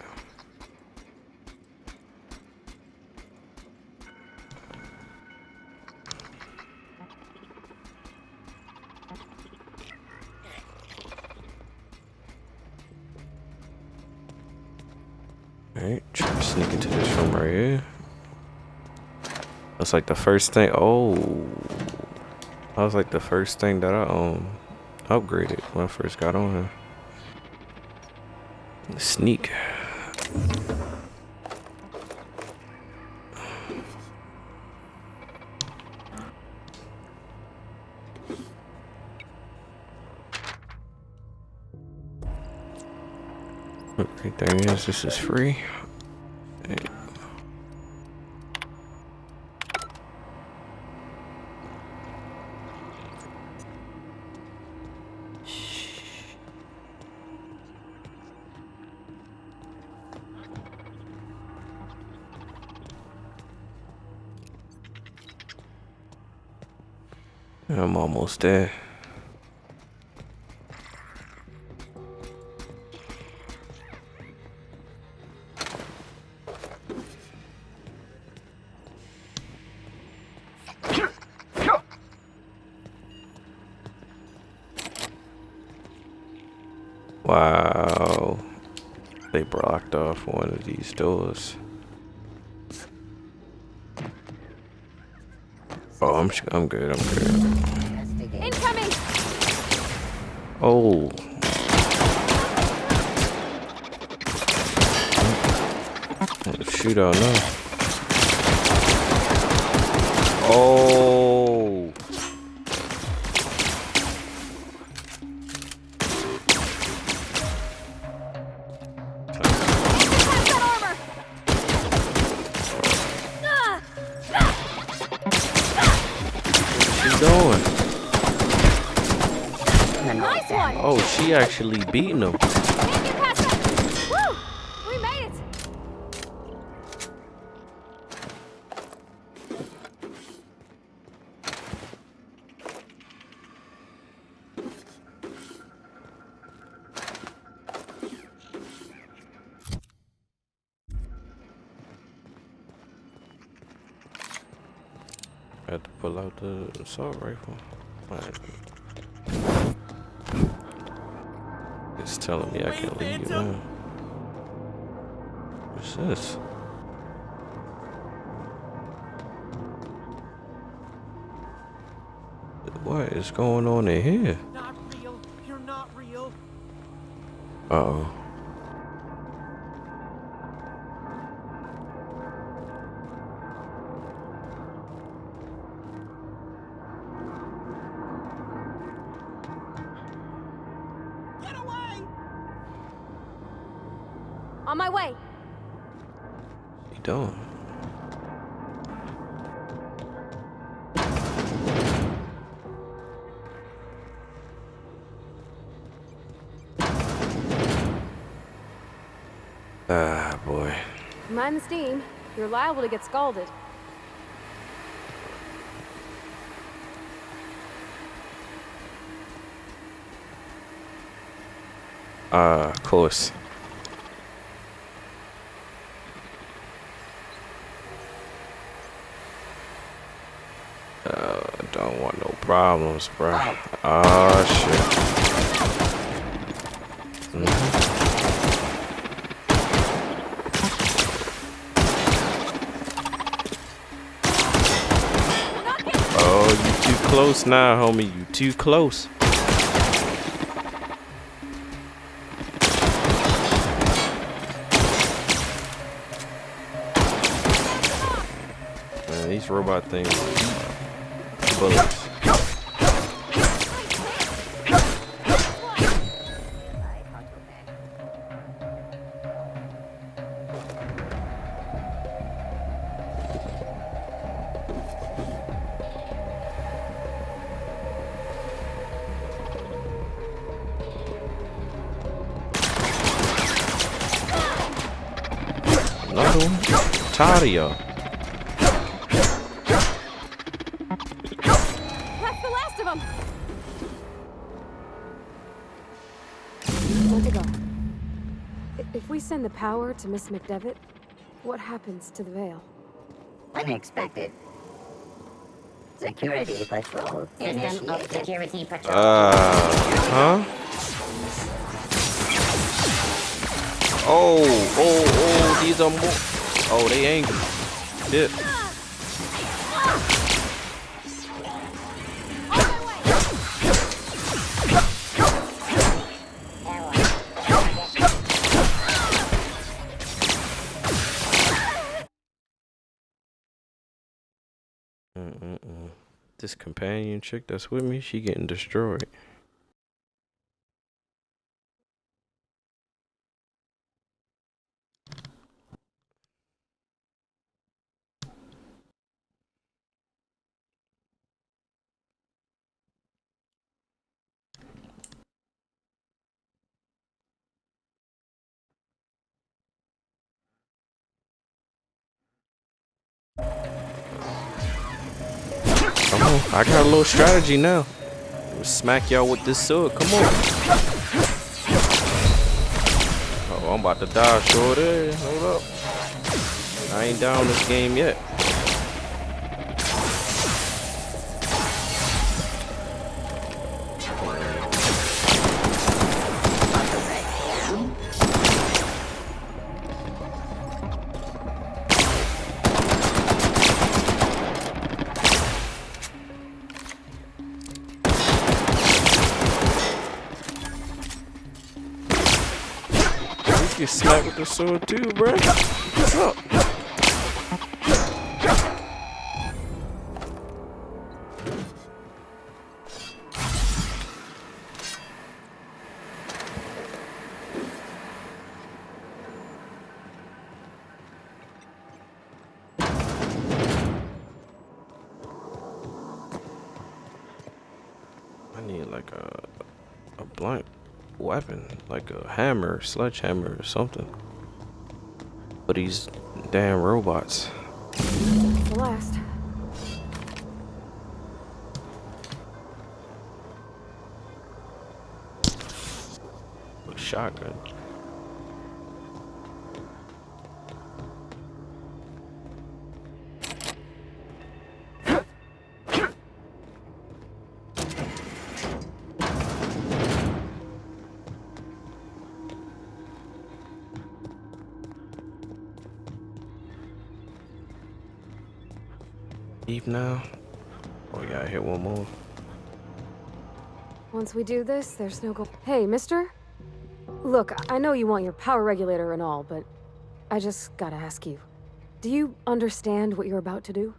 Alright, try to sneak into this room right here. That's like the first thing. Oh, that was like the first thing that I upgraded when I first got on here. Sneak. Great thing is this is free. I'm almost there. Wow, they blocked off one of these doors. Oh, I'm good. Incoming! Oh. Shoot out now. Oh. Doing? Nice one. Oh, she actually beating him. Can't get past that. Woo! We made it. I had to pull out the assault rifle. It's telling me I can leave now. What's this? What is going on in here? Not real. You're not real. Uh-oh. On my way. What you doing? Ah, boy. Mind the steam. You're liable to get scalded. Of course. Don't want no problems, bro. Oh, shit. Oh, you too close now, homie. You too close. this robot thing. Bullets. Another one? Tired of y'all. That's the last of them! Let to go. If we send the power to Miss McDevitt, what happens to the Veil? Unexpected. Security patrol. System of security patrol. Huh? Oh, these are more. Oh, they angry. Dip. This companion chick that's with me, she getting destroyed. Come on, I got a little strategy now. We'll smack y'all with this sword. Come on. Oh, I'm about to die short there. Hold up. I ain't down this game yet. Get smacked with the sword too, bro. What's up? I need like a blunt weapon, like a hammer, sledgehammer or something. For these damn robots. The last. A shotgun. Leave now. Oh, we gotta hit one more. Once we do this, there's no go. Hey, mister? Look, I know you want your power regulator and all, but I just gotta ask you. Do you understand what you're about to do?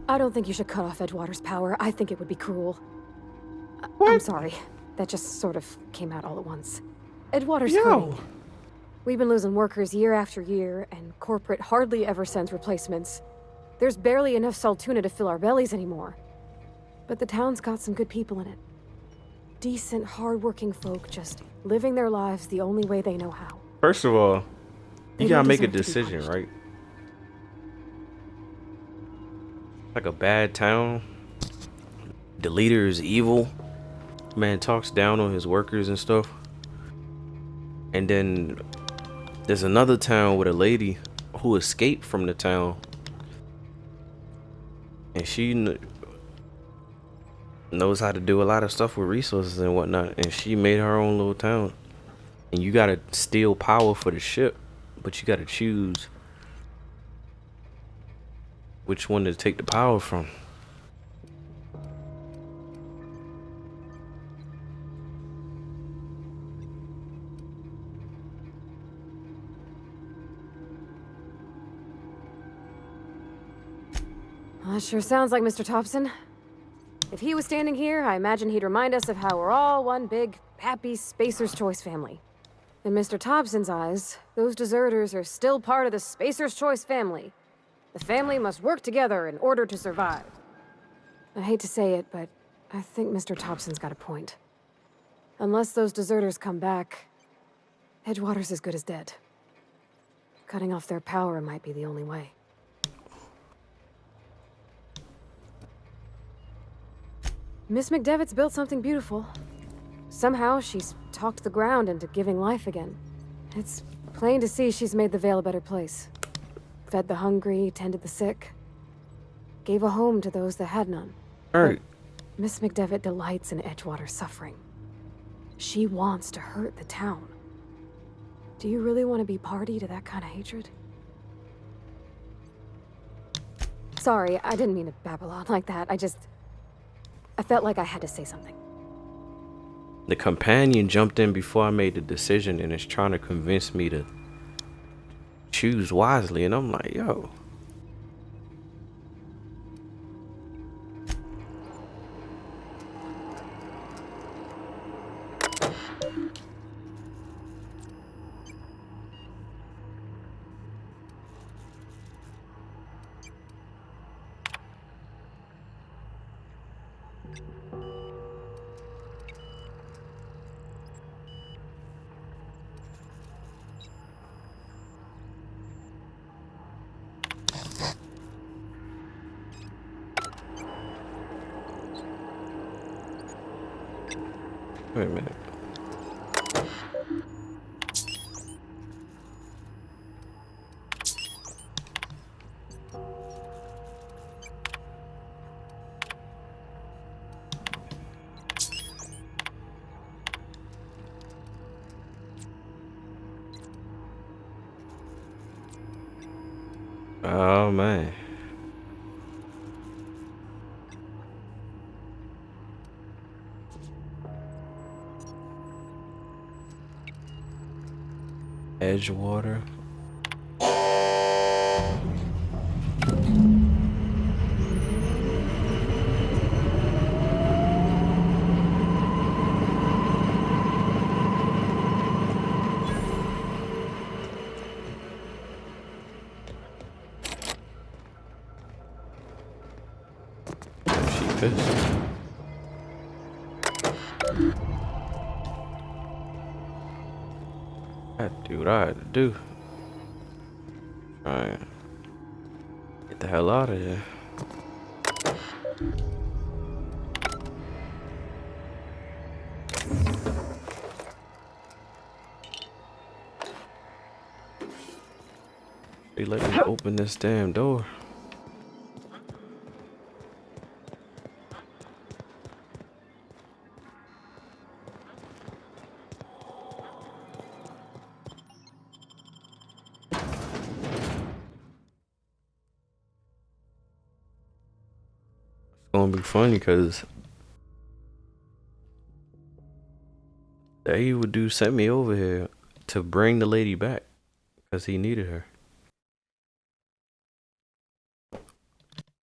I don't think you should cut off Edgewater's power. I think it would be cruel. I'm sorry. That just sort of came out all at once. Edgewater's hurting. We've been losing workers year after year, and corporate hardly ever sends replacements. There's barely enough Saltuna to fill our bellies anymore. But the town's got some good people in it. Decent, hard-working folk just living their lives the only way they know how. First of all, They you gotta don't make a deserve to be decision, right? Like a bad town. The leader is evil. Man talks down on his workers and stuff. And then there's another town with a lady who escaped from the town. And she knows how to do a lot of stuff with resources and whatnot. And she made her own little town. And you gotta steal power for the ship. But you gotta choose which one to take the power from. Well, that sure sounds like Mr. Thompson. If he was standing here, I imagine he'd remind us of how we're all one big, happy Spacer's Choice family. In Mr. Thompson's eyes, those deserters are still part of the Spacer's Choice family. The family must work together in order to survive. I hate to say it, but I think Mr. Thompson's got a point. Unless those deserters come back, Edgewater's as good as dead. Cutting off their power might be the only way. Miss McDevitt's built something beautiful. Somehow, she's talked the ground into giving life again. It's plain to see she's made the Vale a better place. Fed the hungry, tended the sick. Gave a home to those that had none. Alright. Miss McDevitt delights in Edgewater's suffering. She wants to hurt the town. Do you really want to be party to that kind of hatred? Sorry, I didn't mean to babble on like that. I felt like I had to say something. The companion jumped in before I made the decision and is trying to convince me to choose wisely, and I'm like, yo. Wait a minute. Oh man. Edgewater. She pissed. I had to do what I had to do. Alright. Get the hell out of here. They let me open this damn door. It's gonna be funny because the evil dude sent me over here to bring the lady back because he needed her.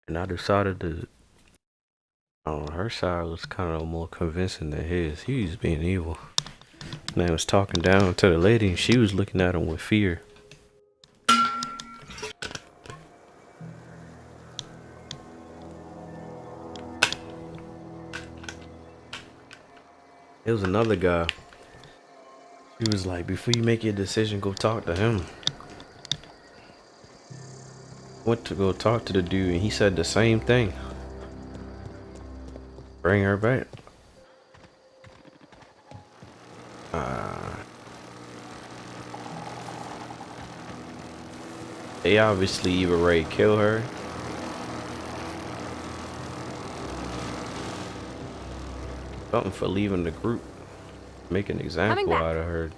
And I decided to, her side was kind of more convincing than his. He was being evil. And I was talking down to the lady and she was looking at him with fear. It was another guy. He was like, before you make your decision, go talk to him. Went to go talk to the dude and he said the same thing. Bring her back. They obviously either ready to kill her. Something for leaving the group. Make an example out of her.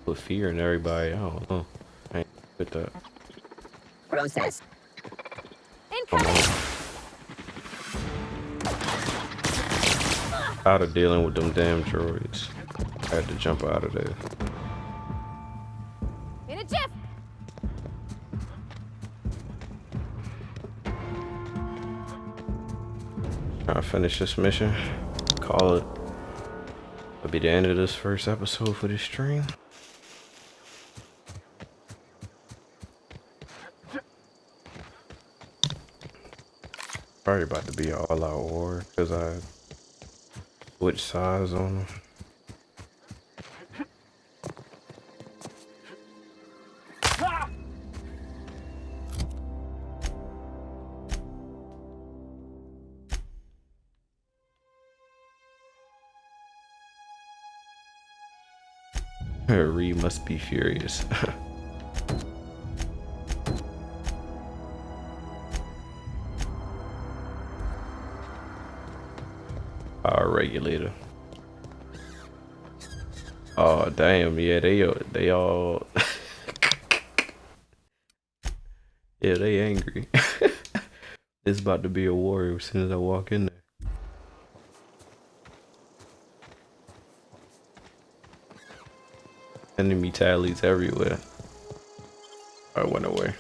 Put fear in everybody. I don't know. I ain't with that. Process. Out of dealing with them damn droids. I had to jump out of there. In a jiff! Trying to finish this mission. Call it. That'll be the end of this first episode for this stream. Probably about to be an all-out war because I switched sides on them. Ree must be furious. Power regulator. Oh damn! Yeah, they all. Yeah, they angry. It's about to be a war as soon as I walk in there. Enemy tallies everywhere. I went away.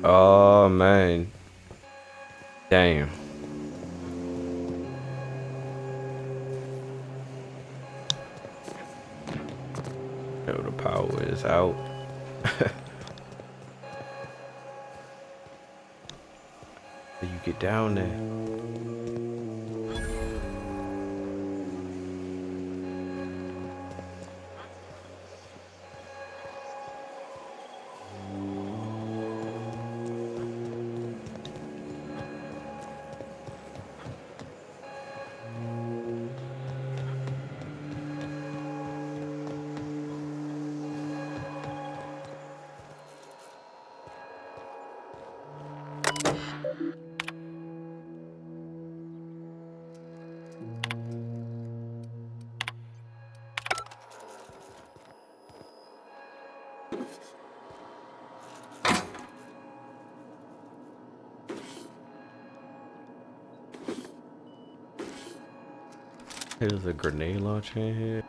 Oh man. Damn. Yo, the power is out. You get down there. There's a grenade launcher in here.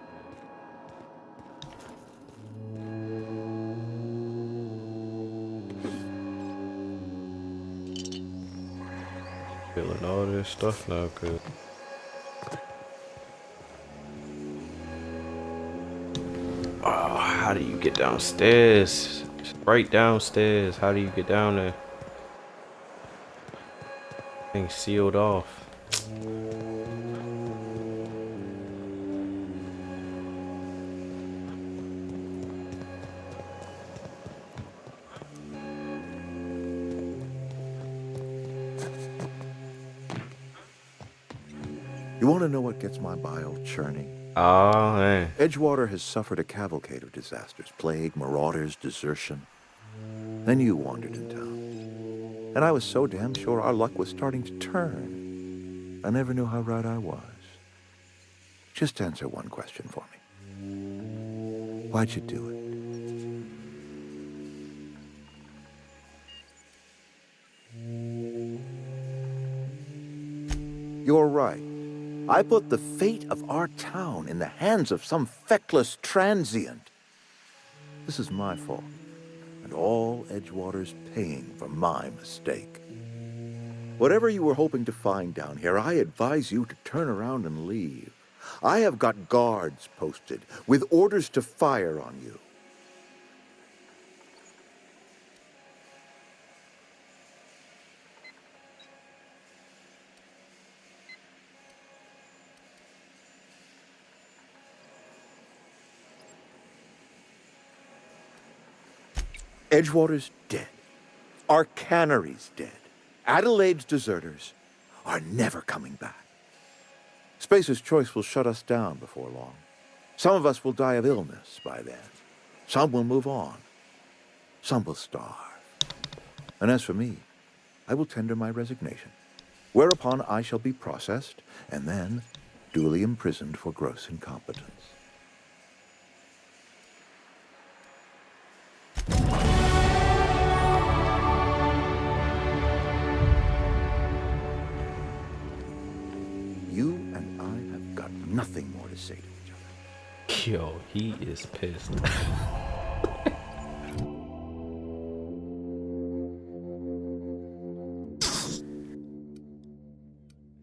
Feeling all this stuff now, cause oh, how do you get downstairs? It's right downstairs. How do you get down there? Thing's sealed off. You want to know what gets my bile churning? Oh, man. Edgewater has suffered a cavalcade of disasters. Plague, marauders, desertion. Then you wandered in town. And I was so damn sure our luck was starting to turn. I never knew how right I was. Just answer one question for me. Why'd you do it? You're right. I put the fate of our town in the hands of some feckless transient. This is my fault, and all Edgewater's paying for my mistake. Whatever you were hoping to find down here, I advise you to turn around and leave. I have got guards posted with orders to fire on you. Edgewater's dead. Our cannery's dead. Adelaide's deserters are never coming back. Spacer's Choice will shut us down before long. Some of us will die of illness by then. Some will move on. Some will starve. And as for me, I will tender my resignation, whereupon I shall be processed and then duly imprisoned for gross incompetence. You and I have got nothing more to say to each other. Yo, he is pissed.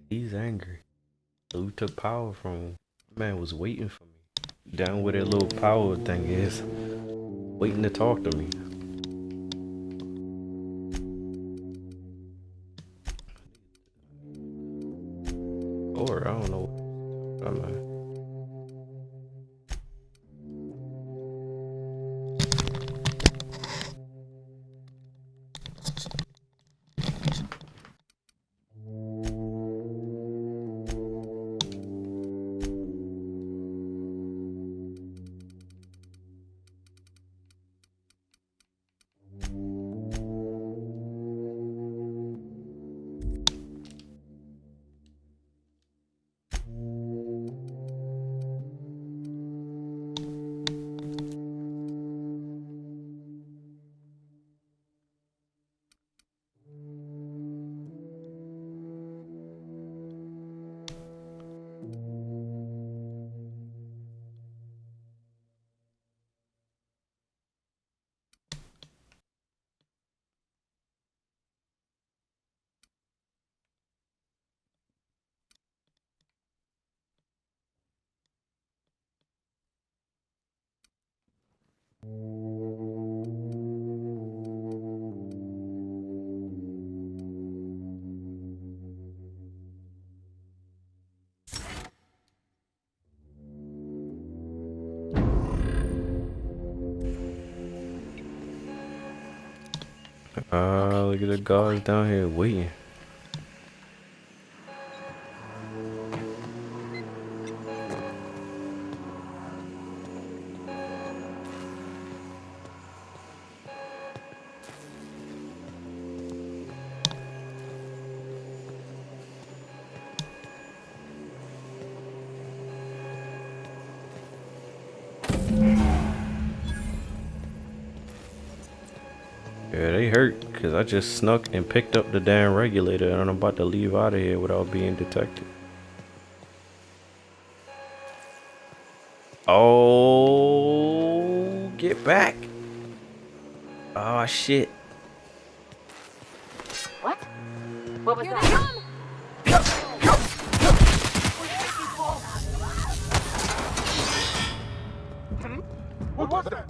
He's angry. Who took power from him? Man was waiting for me. Down where that little power thing is. Waiting to talk to me. Or I don't know. I don't know. Look at the guards down here waiting. Yeah, they hurt because I just snuck and picked up the damn regulator and I'm about to leave out of here without being detected. Oh, get back. Oh, shit. What? What was that? What was that?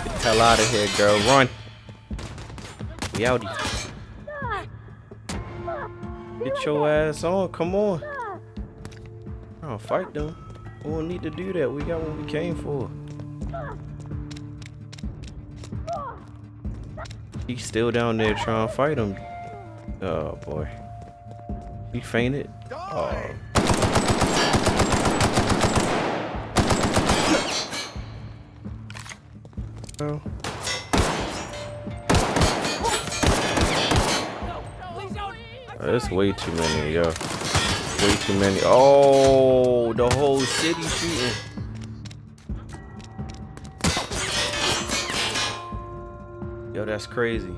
Get the hell out of here, girl. Run. We outie. Get your ass on. Come on. I'll fight them. We don't need to do that. We got what we came for. He's still down there trying to fight him. Oh, boy. He fainted. Oh. Oh. That's way too many, yo. Way too many. Oh, the whole city shooting. Yo, that's crazy.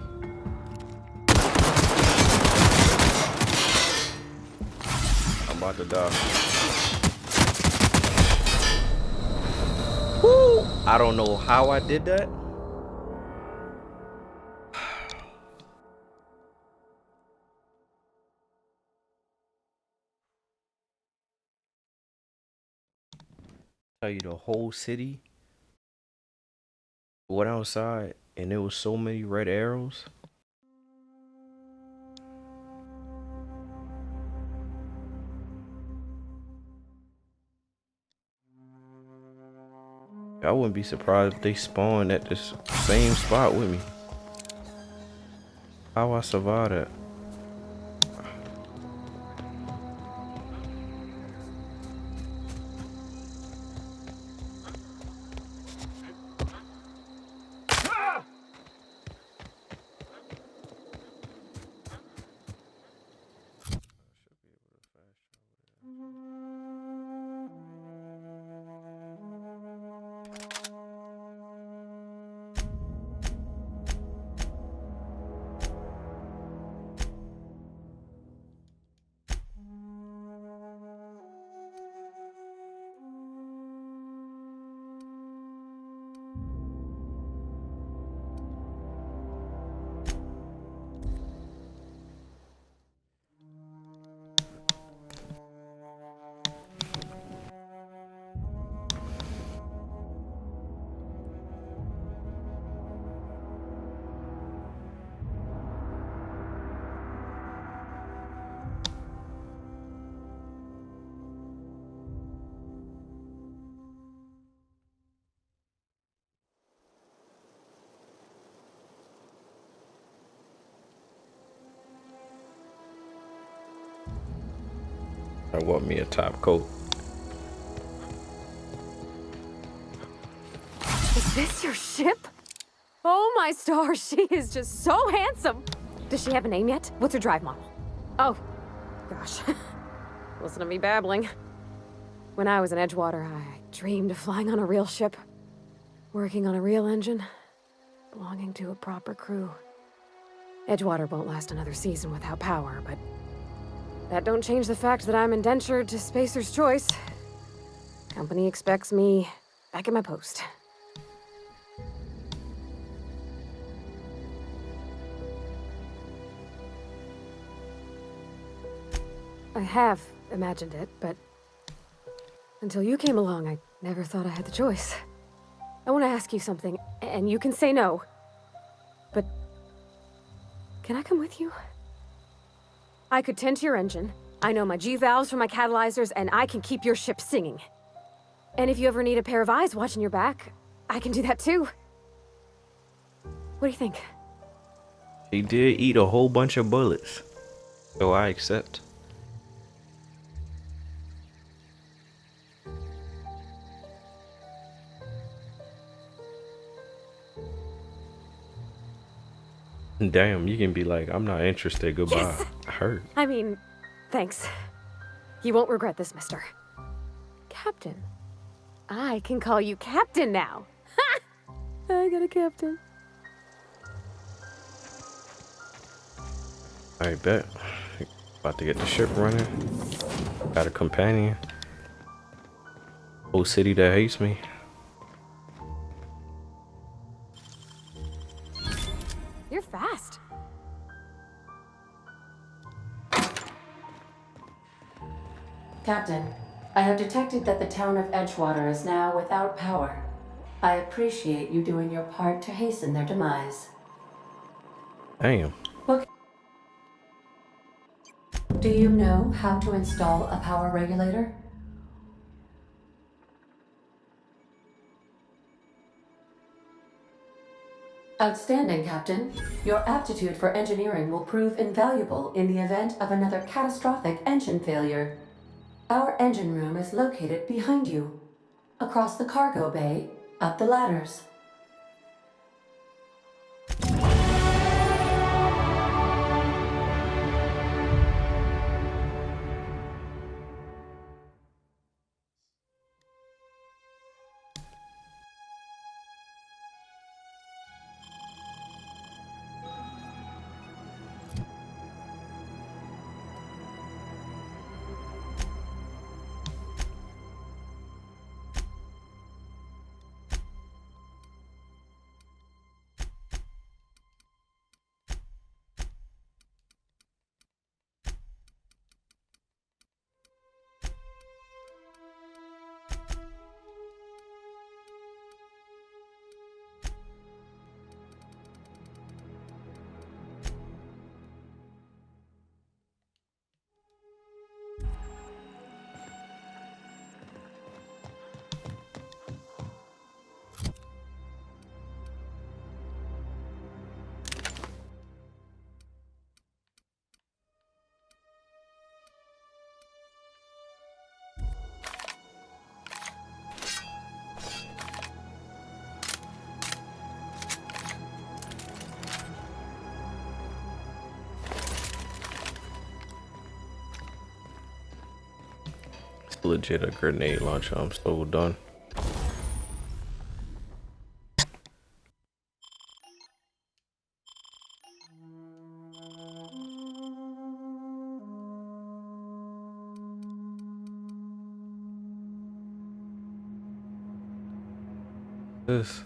I'm about to die. Woo! I don't know how I did that. Tell you the whole city went outside and there was so many red arrows. I wouldn't be surprised if they spawned at this same spot with me. How I survive that? I want me a top coat. Is this your ship? Oh my stars, she is just so handsome. Does she have a name yet? What's her drive model? Oh, gosh. Listen to me babbling. When I was in Edgewater, I dreamed of flying on a real ship, working on a real engine, belonging to a proper crew. Edgewater won't last another season without power, but that don't change the fact that I'm indentured to Spacer's Choice. Company expects me back at my post. I have imagined it, but until you came along, I never thought I had the choice. I want to ask you something, and you can say no. But can I come with you? I could tend to your engine. I know my G-valves for my catalyzers, and I can keep your ship singing. And if you ever need a pair of eyes watching your back, I can do that too. What do you think? He did eat a whole bunch of bullets, so I accept. Damn, you can be like, I'm not interested, goodbye. Yes. I heard. I mean, thanks. You won't regret this, mister. Captain. I can call you Captain now. Ha! I got a captain. I bet. About to get the ship running. Got a companion. Whole city that hates me. You're fast. Captain, I have detected that the town of Edgewater is now without power. I appreciate you doing your part to hasten their demise. Damn. Do you know how to install a power regulator? Outstanding, Captain. Your aptitude for engineering will prove invaluable in the event of another catastrophic engine failure. Our engine room is located behind you, across the cargo bay, up the ladders. legit a grenade launcher. I'm so done. This.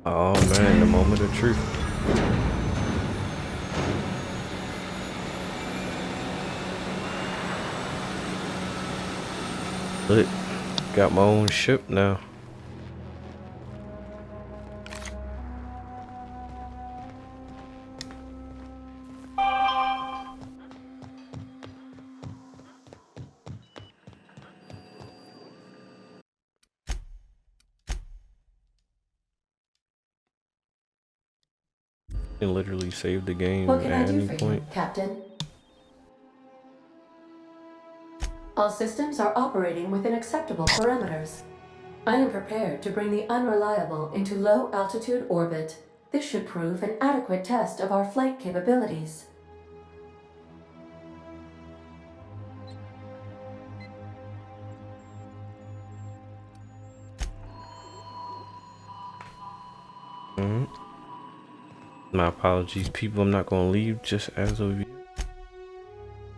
Oh man, the moment of truth. Look, got my own ship now. You can literally save the game What can I at do any for point. you, Captain? All systems are operating within acceptable parameters. I am prepared to bring the unreliable into low-altitude orbit. This should prove an adequate test of our flight capabilities. My apologies, people. I'm not gonna leave just as of yet.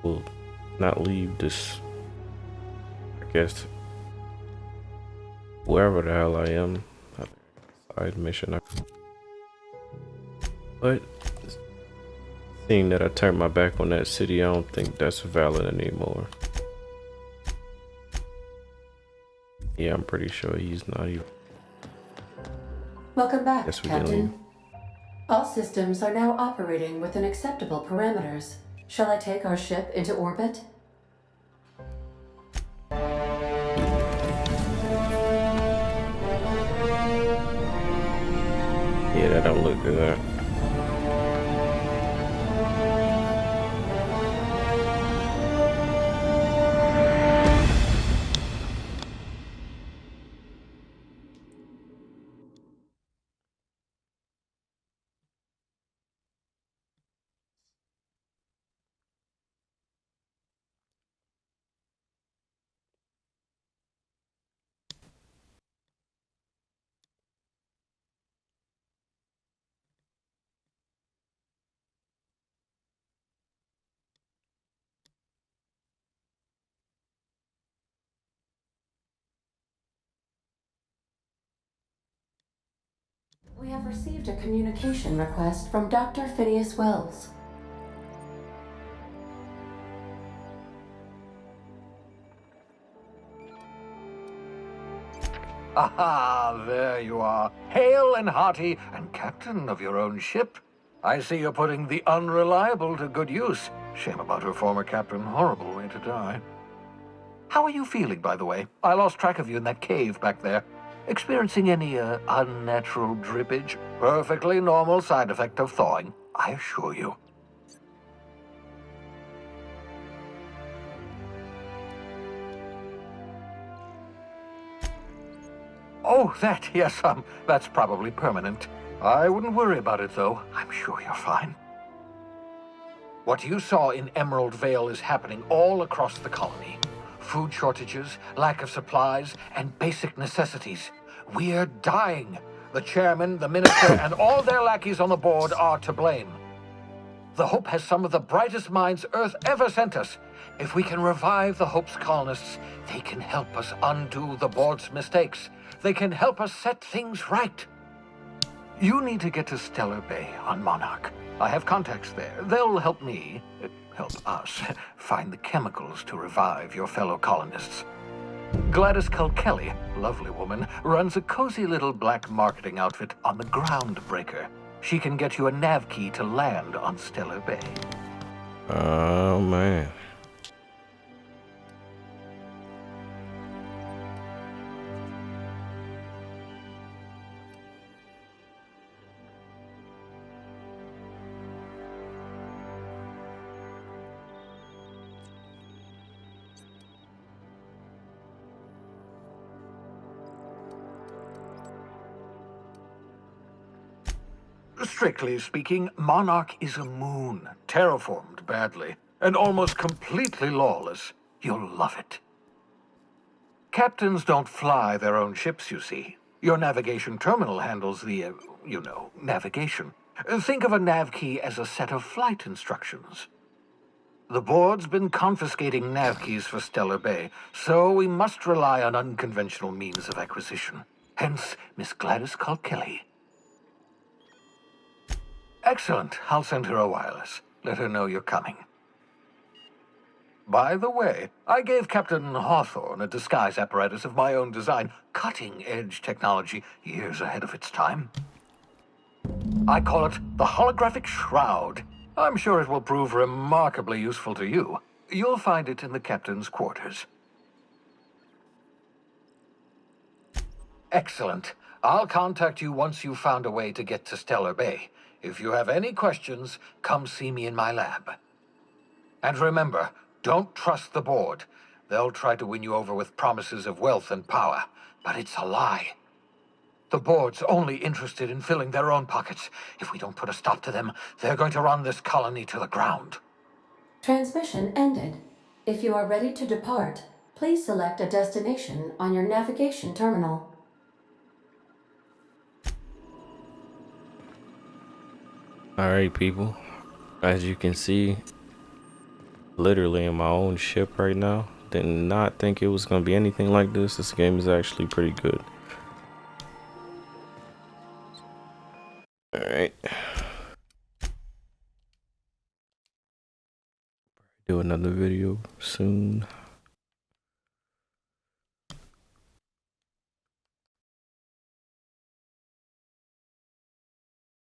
Will not leave this. I guess wherever the hell I am. Side mission. But seeing that I turned my back on that city, I don't think that's valid anymore. Yeah, I'm pretty sure he's not even. Welcome back, Yes, we didn't leave. Captain. All systems are now operating within acceptable parameters. Shall I take our ship into orbit? Yeah, that don't look good. We have received a communication request from Dr. Phineas Wells. Aha, there you are. Hale and hearty, and captain of your own ship. I see you're putting the unreliable to good use. Shame about her former captain. Horrible way to die. How are you feeling, by the way? I lost track of you in that cave back there. Experiencing any, unnatural drippage? Perfectly normal side effect of thawing, I assure you. Oh, that, yes, that's probably permanent. I wouldn't worry about it, though. I'm sure you're fine. What you saw in Emerald Vale is happening all across the colony. Food shortages, lack of supplies, and basic necessities. We're dying. The chairman, the minister, and all their lackeys on the board are to blame. The Hope has some of the brightest minds Earth ever sent us. If we can revive the Hope's colonists, they can help us undo the board's mistakes. They can help us set things right. You need to get to Stellar Bay on Monarch. I have contacts there. They'll help me, help us, find the chemicals to revive your fellow colonists. Gladys Kelly, lovely woman, runs a cozy little black marketing outfit on the Groundbreaker. She can get you a nav key to land on Stellar Bay. Oh, man. Strictly speaking, Monarch is a moon, terraformed badly, and almost completely lawless. You'll love it. Captains don't fly their own ships, you see. Your navigation terminal handles the, navigation. Think of a nav key as a set of flight instructions. The board's been confiscating nav keys for Stellar Bay, so we must rely on unconventional means of acquisition. Hence, Miss Gladys Kelly. Excellent. I'll send her a wireless. Let her know you're coming. By the way, I gave Captain Hawthorne a disguise apparatus of my own design, cutting-edge technology, years ahead of its time. I call it the Holographic Shroud. I'm sure it will prove remarkably useful to you. You'll find it in the captain's quarters. Excellent. I'll contact you once you've found a way to get to Stellar Bay. If you have any questions, come see me in my lab. And remember, don't trust the board. They'll try to win you over with promises of wealth and power, but it's a lie. The board's only interested in filling their own pockets. If we don't put a stop to them, they're going to run this colony to the ground. Transmission ended. If you are ready to depart, please select a destination on your navigation terminal. Alright, people. As you can see, literally in my own ship right now. Did not think it was going to be anything like this. This game is actually pretty good. Alright. Do another video soon.